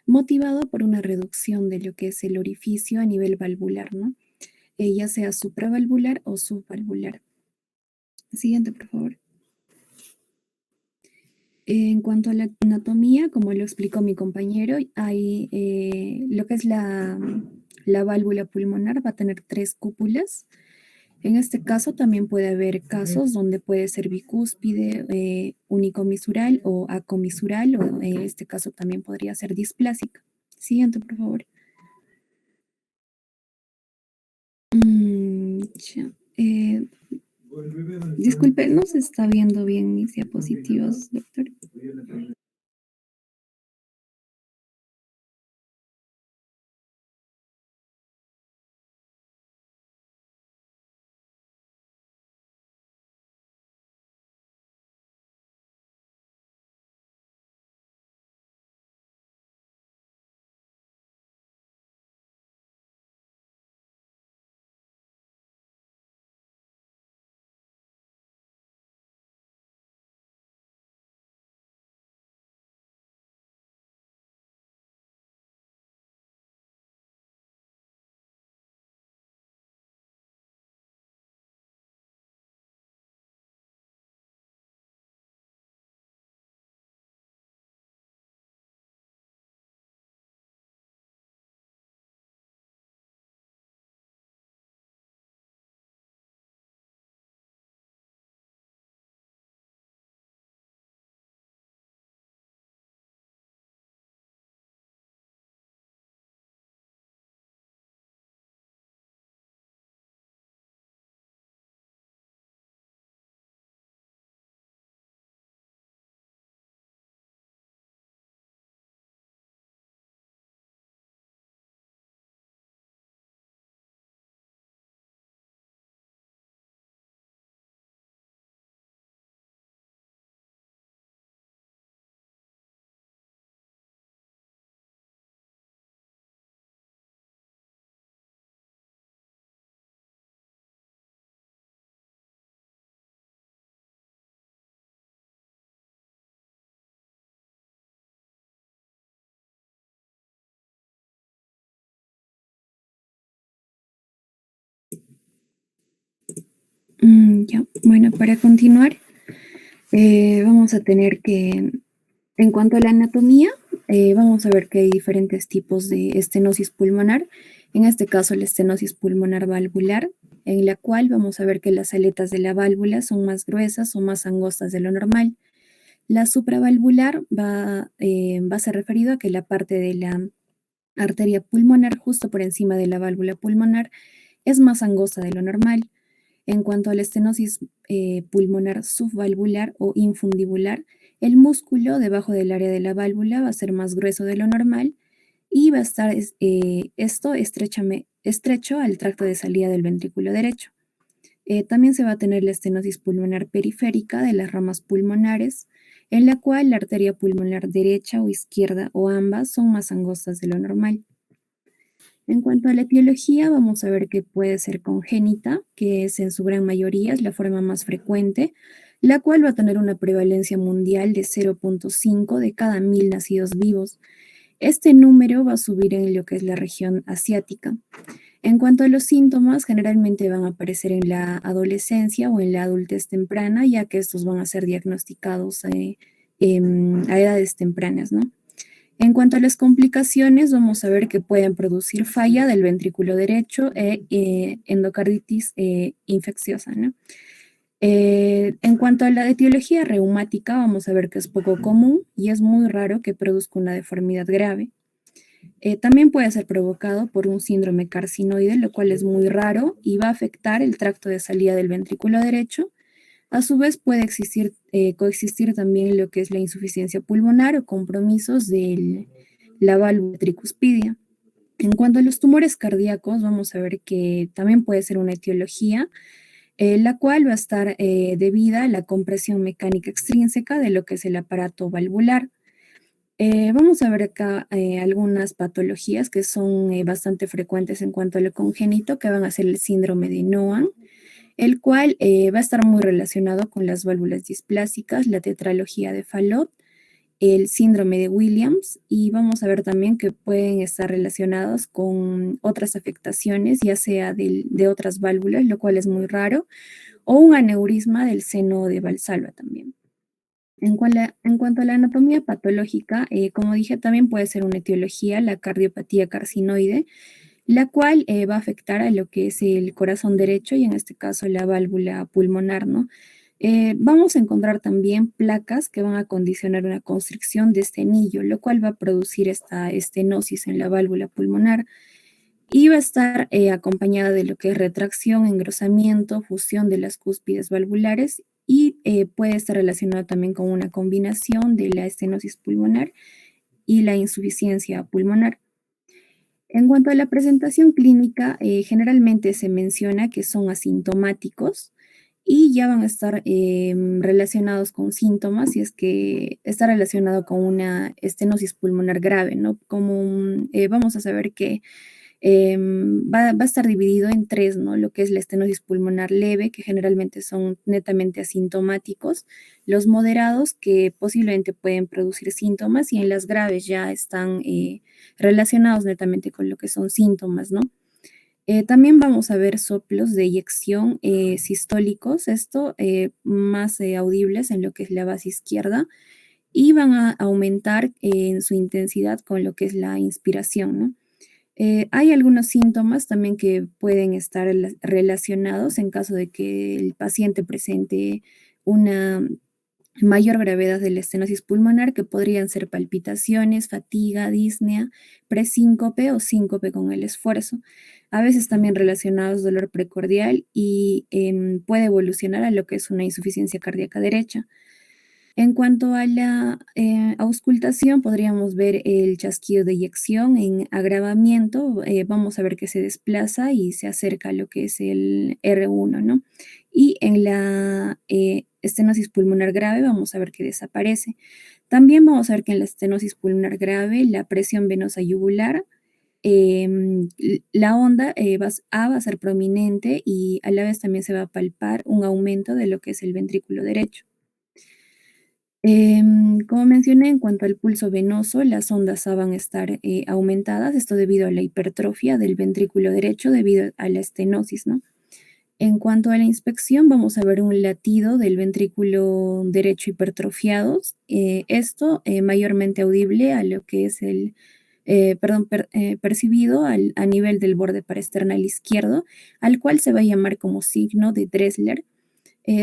motivado por una reducción de lo que es el orificio a nivel valvular, ¿no? Ya sea supravalvular o subvalvular. Siguiente, por favor. En cuanto a la anatomía, como lo explicó mi compañero, hay lo que es la válvula pulmonar va a tener 3 cúpulas. En este caso también puede haber casos donde puede ser bicúspide, unicomisural o acomisural, o en este caso también podría ser displásica. Siguiente, por favor. Ya. Disculpe, no se está viendo bien mis diapositivas, doctor. Ya, bueno, para continuar, vamos a tener que, en cuanto a la anatomía, vamos a ver que hay diferentes tipos de estenosis pulmonar. En este caso, la estenosis pulmonar valvular, en la cual vamos a ver que las aletas de la válvula son más gruesas o más angostas de lo normal. La supravalvular va a ser referido a que la parte de la arteria pulmonar justo por encima de la válvula pulmonar es más angosta de lo normal. En cuanto a la estenosis pulmonar subvalvular o infundibular, el músculo debajo del área de la válvula va a ser más grueso de lo normal y va a estar esto estrecho al tracto de salida del ventrículo derecho. También se va a tener la estenosis pulmonar periférica de las ramas pulmonares, en la cual la arteria pulmonar derecha o izquierda o ambas son más angostas de lo normal. En cuanto a la etiología, vamos a ver que puede ser congénita, que es en su gran mayoría es la forma más frecuente, la cual va a tener una prevalencia mundial de 0.5 de cada 1000 nacidos vivos. Este número va a subir en lo que es la región asiática. En cuanto a los síntomas, generalmente van a aparecer en la adolescencia o en la adultez temprana, ya que estos van a ser diagnosticados a edades tempranas, ¿no? En cuanto a las complicaciones, vamos a ver que pueden producir falla del ventrículo derecho e endocarditis infecciosa, ¿no? En cuanto a la etiología reumática, vamos a ver que es poco común y es muy raro que produzca una deformidad grave. También puede ser provocado por un síndrome carcinoide, lo cual es muy raro y va a afectar el tracto de salida del ventrículo derecho. A su vez puede coexistir también lo que es la insuficiencia pulmonar o compromisos de la válvula tricuspidia. En cuanto a los tumores cardíacos, vamos a ver que también puede ser una etiología, la cual va a estar debida a la compresión mecánica extrínseca de lo que es el aparato valvular. Vamos a ver acá algunas patologías que son bastante frecuentes en cuanto a lo congénito, que van a ser el síndrome de Noan, el cual va a estar muy relacionado con las válvulas displásicas, la tetralogía de Fallot, el síndrome de Williams, y vamos a ver también que pueden estar relacionados con otras afectaciones, ya sea de otras válvulas, lo cual es muy raro, o un aneurisma del seno de Valsalva también. En cuanto a la anatomía patológica, como dije, también puede ser una etiología, la cardiopatía carcinoide, la cual va a afectar a lo que es el corazón derecho y en este caso la válvula pulmonar, ¿no? Vamos a encontrar también placas que van a condicionar una constricción de este anillo, lo cual va a producir esta estenosis en la válvula pulmonar y va a estar acompañada de lo que es retracción, engrosamiento, fusión de las cúspides valvulares y puede estar relacionado también con una combinación de la estenosis pulmonar y la insuficiencia pulmonar. En cuanto a la presentación clínica, generalmente se menciona que son asintomáticos y ya van a estar relacionados con síntomas si es que está relacionado con una estenosis pulmonar grave, ¿no? Vamos a saber que va a estar dividido en tres, ¿no? Lo que es la estenosis pulmonar leve, que generalmente son netamente asintomáticos, los moderados, que posiblemente pueden producir síntomas, y en las graves ya están relacionados netamente con lo que son síntomas, ¿no? También vamos a ver soplos de eyección sistólicos, esto más audibles en lo que es la base izquierda, y van a aumentar en su intensidad con lo que es la inspiración, ¿no? Hay algunos síntomas también que pueden estar relacionados en caso de que el paciente presente una mayor gravedad de la estenosis pulmonar, que podrían ser palpitaciones, fatiga, disnea, presíncope o síncope con el esfuerzo. A veces también relacionados dolor precordial y puede evolucionar a lo que es una insuficiencia cardíaca derecha. En cuanto a la auscultación, podríamos ver el chasquido de eyección en agravamiento. Vamos a ver que se desplaza y se acerca a lo que es el R1, ¿no? Y en la estenosis pulmonar grave vamos a ver que desaparece. También vamos a ver que en la estenosis pulmonar grave la presión venosa yugular, la onda va a ser prominente y a la vez también se va a palpar un aumento de lo que es el ventrículo derecho. Como mencioné, en cuanto al pulso venoso, las ondas A van a estar aumentadas, esto debido a la hipertrofia del ventrículo derecho debido a la estenosis, ¿no? En cuanto a la inspección, vamos a ver un latido del ventrículo derecho hipertrofiado. Esto mayormente audible a lo que es percibido a nivel del borde parasternal izquierdo, al cual se va a llamar como signo de Dressler.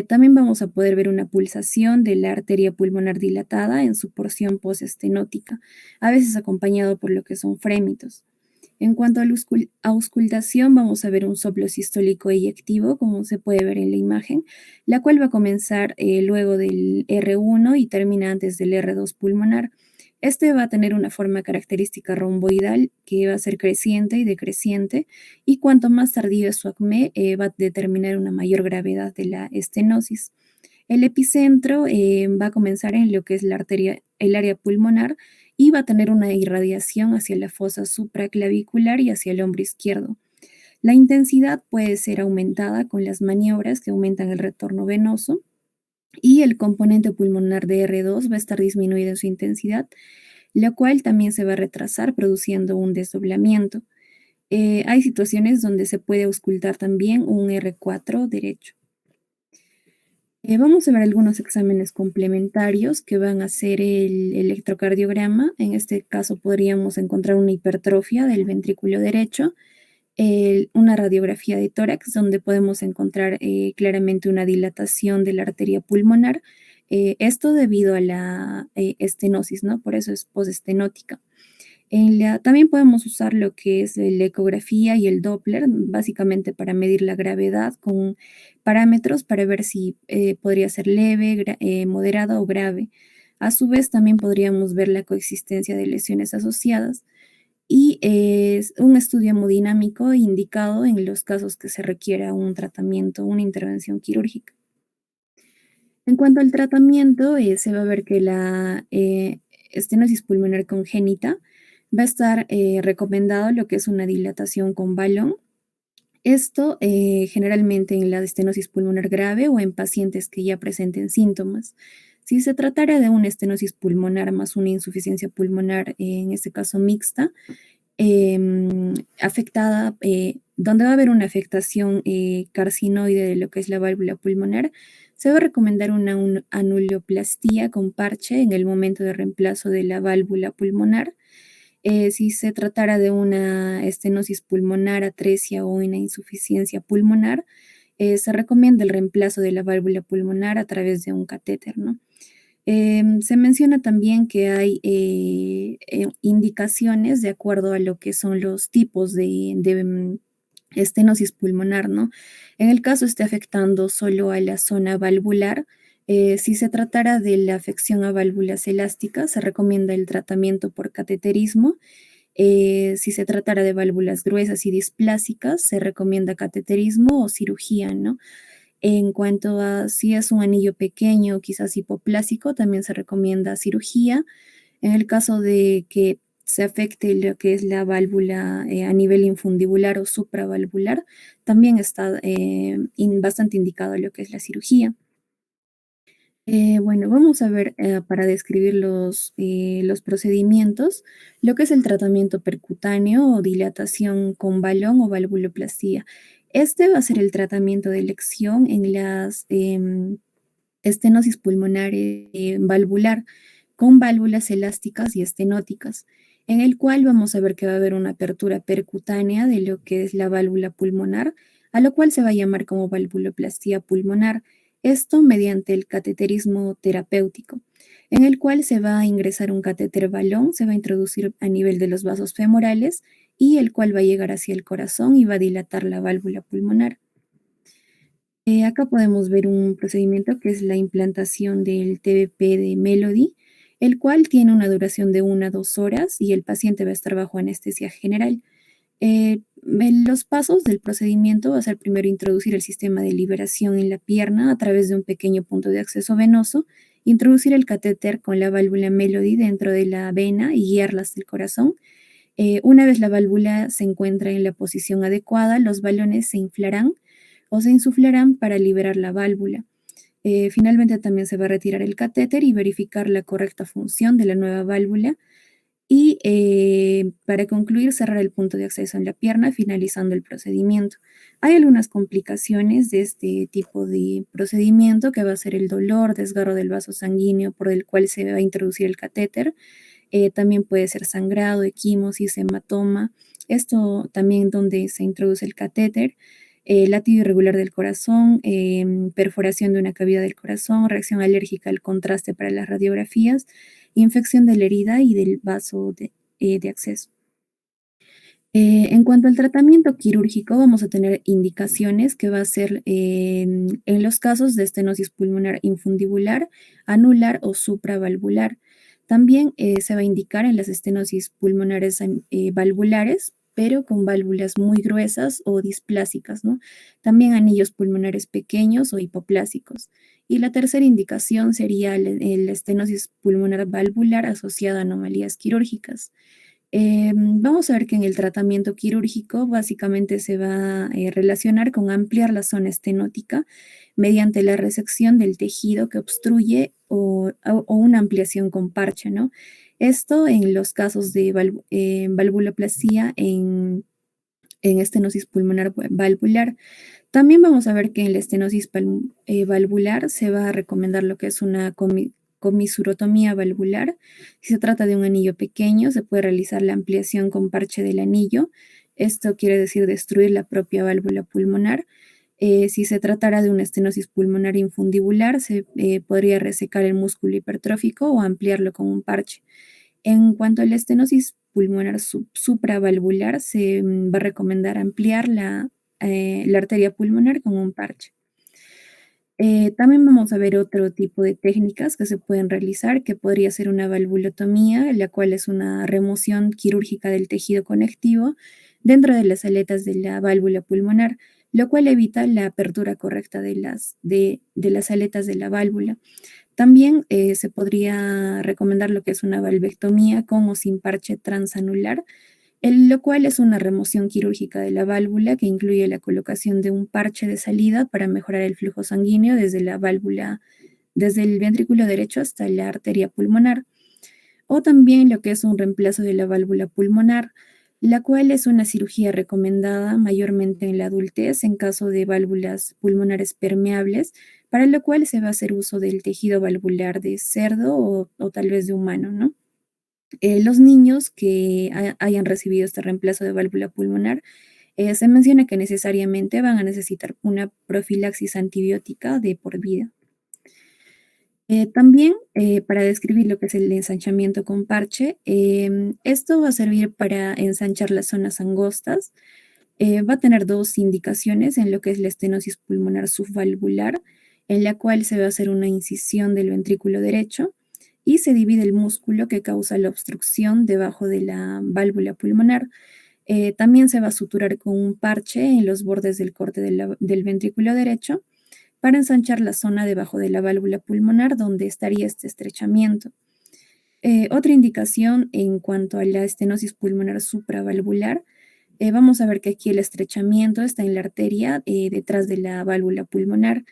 También vamos a poder ver una pulsación de la arteria pulmonar dilatada en su porción postestenótica, a veces acompañado por lo que son frémitos. En cuanto a la auscultación, vamos a ver un soplo sistólico eyectivo, como se puede ver en la imagen, la cual va a comenzar luego del R1 y termina antes del R2 pulmonar. Este va a tener una forma característica romboidal que va a ser creciente y decreciente, y cuanto más tardío es su acmé, va a determinar una mayor gravedad de la estenosis. El epicentro va a comenzar en lo que es el área pulmonar y va a tener una irradiación hacia la fosa supraclavicular y hacia el hombro izquierdo. La intensidad puede ser aumentada con las maniobras que aumentan el retorno venoso, y el componente pulmonar de R2 va a estar disminuido en su intensidad, lo cual también se va a retrasar produciendo un desdoblamiento. Hay situaciones donde se puede auscultar también un R4 derecho. Vamos a ver algunos exámenes complementarios que van a ser el electrocardiograma. En este caso podríamos encontrar una hipertrofia del ventrículo derecho, una radiografía de tórax donde podemos encontrar claramente una dilatación de la arteria pulmonar. Esto debido a la estenosis, ¿no? Por eso es postestenótica. También podemos usar lo que es la ecografía y el Doppler, básicamente para medir la gravedad con parámetros para ver si podría ser leve, moderada o grave. A su vez, también podríamos ver la coexistencia de lesiones asociadas, y es un estudio hemodinámico indicado en los casos que se requiera un tratamiento, una intervención quirúrgica. En cuanto al tratamiento, se va a ver que la estenosis pulmonar congénita va a estar recomendado lo que es una dilatación con balón. Esto generalmente en la estenosis pulmonar grave o en pacientes que ya presenten síntomas. Si se tratara de una estenosis pulmonar más una insuficiencia pulmonar, en este caso mixta, afectada, donde va a haber una afectación carcinoide de lo que es la válvula pulmonar, se va a recomendar una anuloplastía con parche en el momento de reemplazo de la válvula pulmonar. Si se tratara de una estenosis pulmonar, atresia o una insuficiencia pulmonar, se recomienda el reemplazo de la válvula pulmonar a través de un catéter, ¿no? Se menciona también que hay indicaciones de acuerdo a lo que son los tipos de estenosis pulmonar, ¿no? En el caso esté afectando solo a la zona valvular, si se tratara de la afección a válvulas elásticas, se recomienda el tratamiento por cateterismo. Si se tratara de válvulas gruesas y displásicas, se recomienda cateterismo o cirugía, ¿no? En cuanto a si es un anillo pequeño, quizás hipoplásico, también se recomienda cirugía. En el caso de que se afecte lo que es la válvula a nivel infundibular o supravalvular, también está bastante indicado lo que es la cirugía. Bueno, vamos a ver para describir los procedimientos, lo que es el tratamiento percutáneo o dilatación con balón o valvuloplastía. Este va a ser el tratamiento de elección en las estenosis pulmonares valvular con válvulas elásticas y estenóticas, en el cual vamos a ver que va a haber una apertura percutánea de lo que es la válvula pulmonar, a lo cual se va a llamar como valvuloplastía pulmonar. Esto mediante el cateterismo terapéutico, en el cual se va a ingresar un catéter balón, se va a introducir a nivel de los vasos femorales y el cual va a llegar hacia el corazón y va a dilatar la válvula pulmonar. Acá podemos ver un procedimiento que es la implantación del TBP de Melody, el cual tiene una duración de 1 a 2 horas y el paciente va a estar bajo anestesia general. Los pasos del procedimiento va a ser primero introducir el sistema de liberación en la pierna a través de un pequeño punto de acceso venoso, introducir el catéter con la válvula Melody dentro de la vena y guiarla hasta el corazón. Una vez la válvula se encuentra en la posición adecuada, los balones se inflarán o se insuflarán para liberar la válvula. Finalmente también se va a retirar el catéter y verificar la correcta función de la nueva válvula. Y para concluir, cerrar el punto de acceso en la pierna, finalizando el procedimiento. Hay algunas complicaciones de este tipo de procedimiento, que va a ser el dolor, desgarro del vaso sanguíneo por el cual se va a introducir el catéter. También puede ser sangrado, equimosis, hematoma. Esto también donde se introduce el catéter. Latido irregular del corazón, perforación de una cavidad del corazón, reacción alérgica al contraste para las radiografías, infección de la herida y del vaso de acceso. En cuanto al tratamiento quirúrgico, vamos a tener indicaciones que va a ser en los casos de estenosis pulmonar infundibular, anular o supravalvular. También se va a indicar en las estenosis pulmonares valvulares, pero con válvulas muy gruesas o displásicas, ¿no? También anillos pulmonares pequeños o hipoplásicos. Y la tercera indicación sería la estenosis pulmonar valvular asociada a anomalías quirúrgicas. Vamos a ver que en el tratamiento quirúrgico básicamente se va a relacionar con ampliar la zona estenótica mediante la resección del tejido que obstruye o una ampliación con parche, ¿no? Esto en los casos de valvuloplastia en estenosis pulmonar valvular. También vamos a ver que en la estenosis valvular se va a recomendar lo que es una comisurotomía valvular. Si se trata de un anillo pequeño, se puede realizar la ampliación con parche del anillo. Esto quiere decir destruir la propia válvula pulmonar. Si se tratara de una estenosis pulmonar infundibular, se podría resecar el músculo hipertrófico o ampliarlo con un parche. En cuanto a la estenosis pulmonar supravalvular, se va a recomendar ampliar la arteria pulmonar con un parche. También vamos a ver otro tipo de técnicas que se pueden realizar, que podría ser una valvulotomía, la cual es una remoción quirúrgica del tejido conectivo dentro de las aletas de la válvula pulmonar, lo cual evita la apertura correcta de las aletas de la válvula. También se podría recomendar lo que es una valvectomía con o sin parche transanular, lo cual es una remoción quirúrgica de la válvula que incluye la colocación de un parche de salida para mejorar el flujo sanguíneo desde la válvula, desde el ventrículo derecho hasta la arteria pulmonar. O también lo que es un reemplazo de la válvula pulmonar, la cual es una cirugía recomendada mayormente en la adultez en caso de válvulas pulmonares permeables, para lo cual se va a hacer uso del tejido valvular de cerdo o tal vez de humano, ¿no? Los niños que hayan recibido este reemplazo de válvula pulmonar, se menciona que necesariamente van a necesitar una profilaxis antibiótica de por vida. También para describir lo que es el ensanchamiento con parche, esto va a servir para ensanchar las zonas angostas. Va a tener dos indicaciones en lo que es la estenosis pulmonar subvalvular, en la cual se va a hacer una incisión del ventrículo derecho y se divide el músculo que causa la obstrucción debajo de la válvula pulmonar. También se va a suturar con un parche en los bordes del corte del ventrículo derecho para ensanchar la zona debajo de la válvula pulmonar donde estaría este estrechamiento. Otra indicación en cuanto a la estenosis pulmonar supravalvular, vamos a ver que aquí el estrechamiento está en la arteria detrás de la válvula pulmonar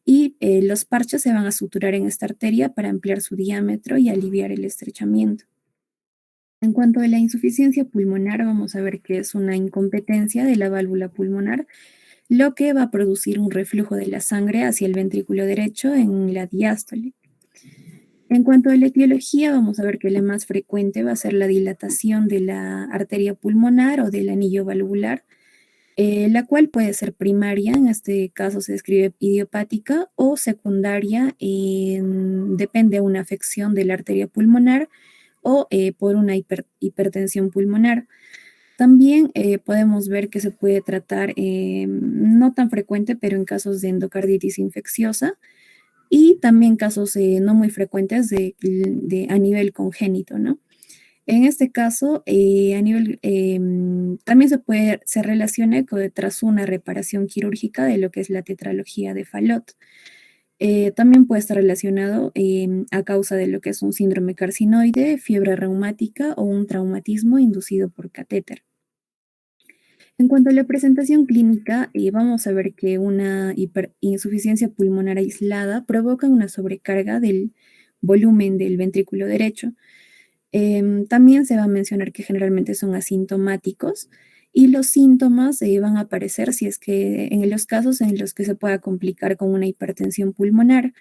y los parches se van a suturar en esta arteria para ampliar su diámetro y aliviar el estrechamiento. En cuanto a la insuficiencia pulmonar, vamos a ver que es una incompetencia de la válvula pulmonar, lo que va a producir un reflujo de la sangre hacia el ventrículo derecho en la diástole. En cuanto a la etiología, vamos a ver que la más frecuente va a ser la dilatación de la arteria pulmonar o del anillo valvular, la cual puede ser primaria, en este caso se describe idiopática, o secundaria, depende de una afección de la arteria pulmonar o por una hipertensión pulmonar. También podemos ver que se puede tratar, no tan frecuente, pero en casos de endocarditis infecciosa y también casos no muy frecuentes a nivel congénito, ¿no? En este caso, también se relaciona tras una reparación quirúrgica de lo que es la tetralogía de Fallot. También puede estar relacionado a causa de lo que es un síndrome carcinoide, fiebre reumática o un traumatismo inducido por catéter. En cuanto a la presentación clínica, vamos a ver que una insuficiencia pulmonar aislada provoca una sobrecarga del volumen del ventrículo derecho. También se va a mencionar que generalmente son asintomáticos y los síntomas van a aparecer si es que en los casos en los que se pueda complicar con una hipertensión pulmonar.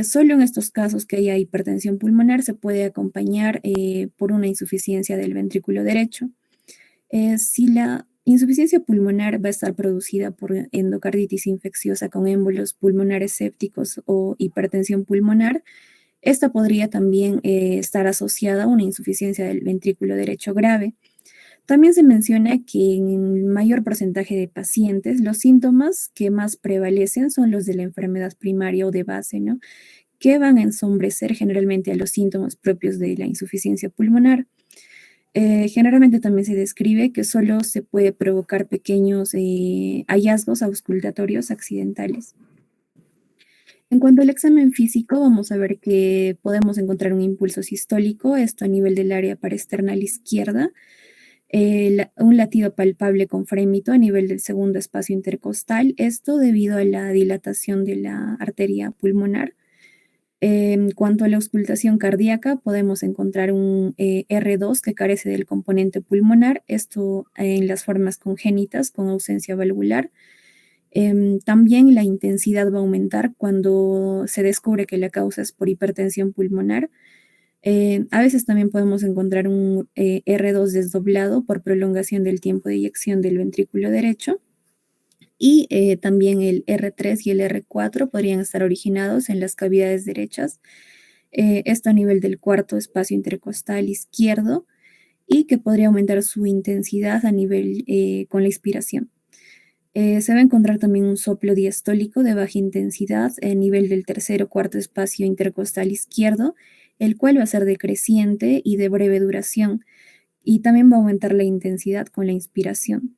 Solo en estos casos que haya hipertensión pulmonar se puede acompañar por una insuficiencia del ventrículo derecho. Si la insuficiencia pulmonar va a estar producida por endocarditis infecciosa con émbolos pulmonares sépticos o hipertensión pulmonar, esta podría también estar asociada a una insuficiencia del ventrículo derecho grave. También se menciona que en el mayor porcentaje de pacientes, los síntomas que más prevalecen son los de la enfermedad primaria o de base, ¿no? Que van a ensombrecer generalmente a los síntomas propios de la insuficiencia pulmonar. Generalmente también se describe que solo se puede provocar pequeños hallazgos auscultatorios accidentales. En cuanto al examen físico, vamos a ver que podemos encontrar un impulso sistólico, esto a nivel del área parasternal izquierda, un latido palpable con frémito a nivel del segundo espacio intercostal, esto debido a la dilatación de la arteria pulmonar. En cuanto a la auscultación cardíaca, podemos encontrar un R2 que carece del componente pulmonar, esto en las formas congénitas con ausencia valvular. También la intensidad va a aumentar cuando se descubre que la causa es por hipertensión pulmonar. A veces también podemos encontrar un R2 desdoblado por prolongación del tiempo de eyección del ventrículo derecho. Y también el R3 y el R4 podrían estar originados en las cavidades derechas, esto a nivel del cuarto espacio intercostal izquierdo, y que podría aumentar su intensidad a nivel con la inspiración. Se va a encontrar también un soplo diastólico de baja intensidad a nivel del tercer o cuarto espacio intercostal izquierdo, el cual va a ser decreciente y de breve duración, y también va a aumentar la intensidad con la inspiración.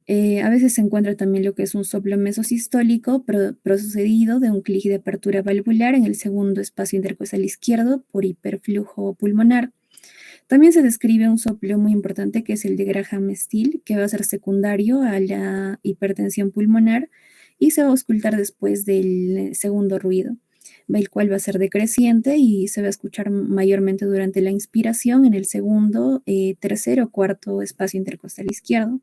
A veces se encuentra también lo que es un soplo mesosistólico procedido de un clic de apertura valvular en el segundo espacio intercostal izquierdo por hiperflujo pulmonar. También se describe un soplo muy importante que es el de Graham-Still, que va a ser secundario a la hipertensión pulmonar y se va a auscultar después del segundo ruido, el cual va a ser decreciente y se va a escuchar mayormente durante la inspiración en el segundo, tercero o cuarto espacio intercostal izquierdo.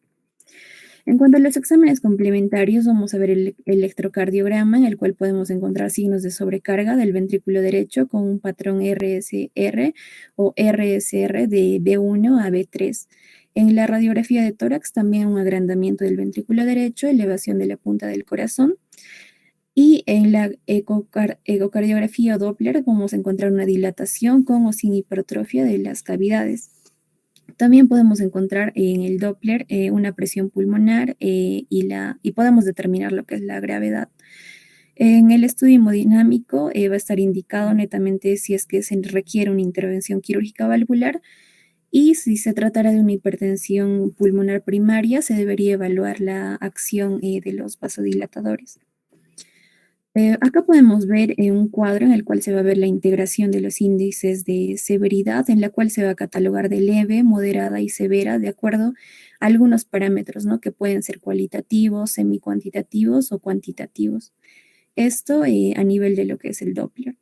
En cuanto a los exámenes complementarios, vamos a ver el electrocardiograma, en el cual podemos encontrar signos de sobrecarga del ventrículo derecho con un patrón RSR o RSR de B1 a B3. En la radiografía de tórax, también un agrandamiento del ventrículo derecho, elevación de la punta del corazón. Y en la ecocardiografía o Doppler vamos a encontrar una dilatación con o sin hipertrofia de las cavidades. También podemos encontrar en el Doppler una presión pulmonar y podemos determinar lo que es la gravedad. En el estudio hemodinámico va a estar indicado netamente si es que se requiere una intervención quirúrgica valvular y si se tratara de una hipertensión pulmonar primaria se debería evaluar la acción de los vasodilatadores. Acá podemos ver un cuadro en el cual se va a ver la integración de los índices de severidad, en la cual se va a catalogar de leve, moderada y severa de acuerdo a algunos parámetros, ¿no? Que pueden ser cualitativos, semicuantitativos o cuantitativos. Esto a nivel de lo que es el Doppler.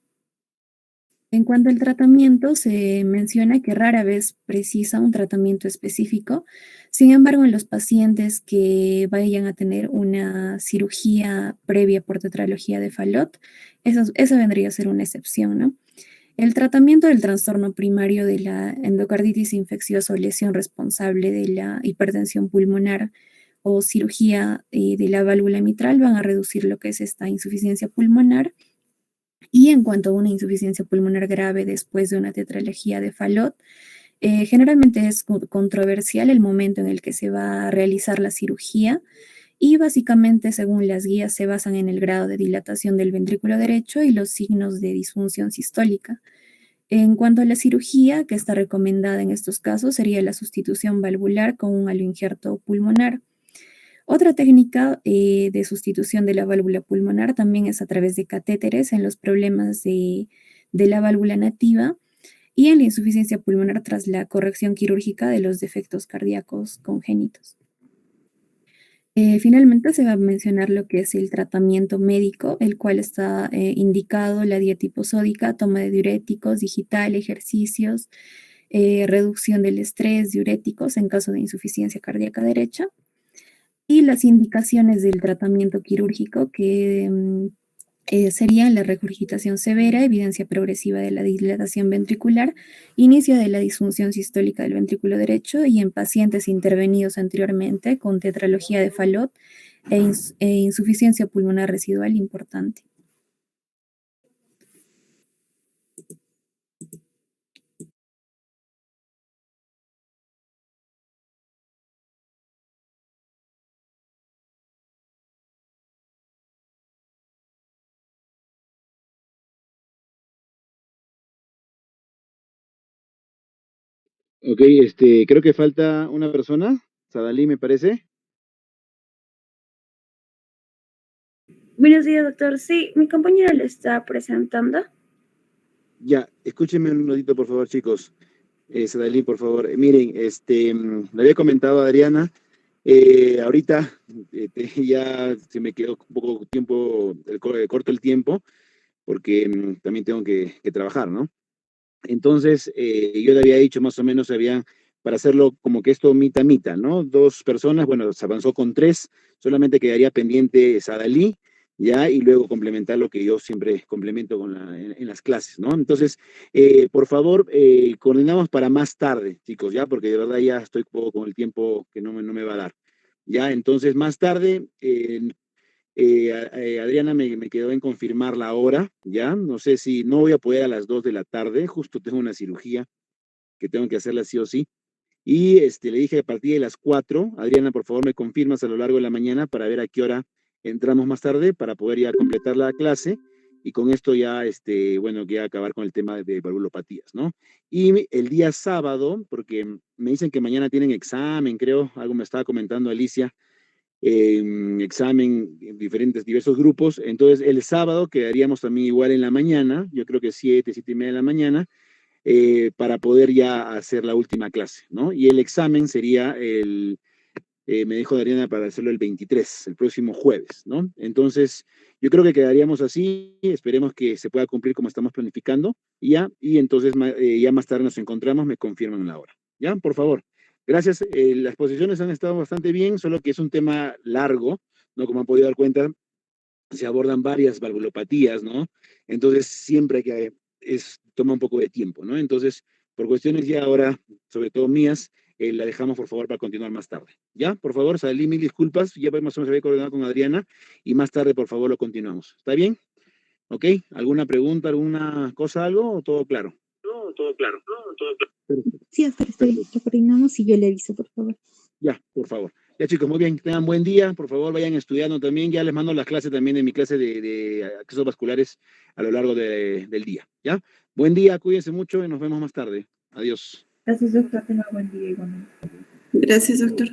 En cuanto al tratamiento, se menciona que rara vez precisa un tratamiento específico. Sin embargo, en los pacientes que vayan a tener una cirugía previa por tetralogía de Fallot, esa vendría a ser una excepción, ¿no? El tratamiento del trastorno primario de la endocarditis infecciosa o lesión responsable de la hipertensión pulmonar o cirugía de la válvula mitral van a reducir lo que es esta insuficiencia pulmonar. Y en cuanto a una insuficiencia pulmonar grave después de una tetralogía de Fallot, generalmente es controversial el momento en el que se va a realizar la cirugía y básicamente según las guías se basan en el grado de dilatación del ventrículo derecho y los signos de disfunción sistólica. En cuanto a la cirugía que está recomendada en estos casos sería la sustitución valvular con un aloinjerto pulmonar. Otra técnica de sustitución de la válvula pulmonar también es a través de catéteres en los problemas de la válvula nativa y en la insuficiencia pulmonar tras la corrección quirúrgica de los defectos cardíacos congénitos. Finalmente se va a mencionar lo que es el tratamiento médico, el cual está indicado la dieta hiposódica, toma de diuréticos, digital, ejercicios, reducción del estrés, diuréticos en caso de insuficiencia cardíaca derecha, y las indicaciones del tratamiento quirúrgico que serían la regurgitación severa, evidencia progresiva de la dilatación ventricular, inicio de la disfunción sistólica del ventrículo derecho y en pacientes intervenidos anteriormente con tetralogía de Fallot e insuficiencia pulmonar residual importante. Ok, creo que falta una persona, Sadalí me parece. Buenos días, doctor. Sí, mi compañera le está presentando. Ya, escúchenme un ratito, por favor, chicos. Sadalí, por favor. Miren, le había comentado a Adriana, ahorita ya se me quedó un poco tiempo, corto el tiempo, porque también tengo que trabajar, ¿no? Entonces, yo le había dicho más o menos, para hacerlo como que esto mitad, ¿no? Dos personas, bueno, se avanzó con tres, solamente quedaría pendiente Sadalí, ya, y luego complementar lo que yo siempre complemento en las clases, ¿no? Entonces, por favor, coordinamos para más tarde, chicos, ya, porque de verdad ya estoy un poco con el tiempo que no me va a dar. Ya, entonces más tarde, Adriana me quedó en confirmar la hora, ¿ya? No sé si no voy a poder a las 2 de la tarde, justo tengo una cirugía que tengo que hacerla sí o sí. Y le dije a partir de las 4, Adriana, por favor, me confirmas a lo largo de la mañana para ver a qué hora entramos más tarde para poder ya completar la clase y con esto ya, bueno, ya acabar con el tema de valvulopatías, ¿no? Y el día sábado, porque me dicen que mañana tienen examen, creo, algo me estaba comentando Alicia, examen en diversos grupos. Entonces, el sábado quedaríamos también igual en la mañana, yo creo que 7:30 de la mañana, para poder ya hacer la última clase, ¿no? Y el examen sería me dijo Adriana, para hacerlo el 23, el próximo jueves, ¿no? Entonces, yo creo que quedaríamos así, esperemos que se pueda cumplir como estamos planificando, y entonces ya más tarde nos encontramos, me confirman la hora. ¿Ya? Por favor. Gracias. Las posiciones han estado bastante bien, solo que es un tema largo, ¿no? Como han podido dar cuenta, se abordan varias valvulopatías, ¿no? Entonces, siempre que toma un poco de tiempo, ¿no? Entonces, por cuestiones ya ahora, sobre todo mías, la dejamos, por favor, para continuar más tarde. ¿Ya? Por favor, salí mil disculpas, ya más o menos había coordinado con Adriana, y más tarde, por favor, lo continuamos. ¿Está bien? ¿Ok? ¿Alguna pregunta, alguna cosa, algo, o todo claro? No, todo claro. No, todo claro. Perfecto. Sí, hasta que estoy, lo coordinamos y yo le aviso, por favor. Ya, por favor. Ya, chicos, muy bien. Tengan buen día. Por favor, vayan estudiando también. Ya les mando las clases también de mi clase de accesos vasculares a lo largo del día. ¿Ya? Buen día, cuídense mucho y nos vemos más tarde. Adiós. Gracias, doctor. Tenga buen día igualmente. Gracias, doctor.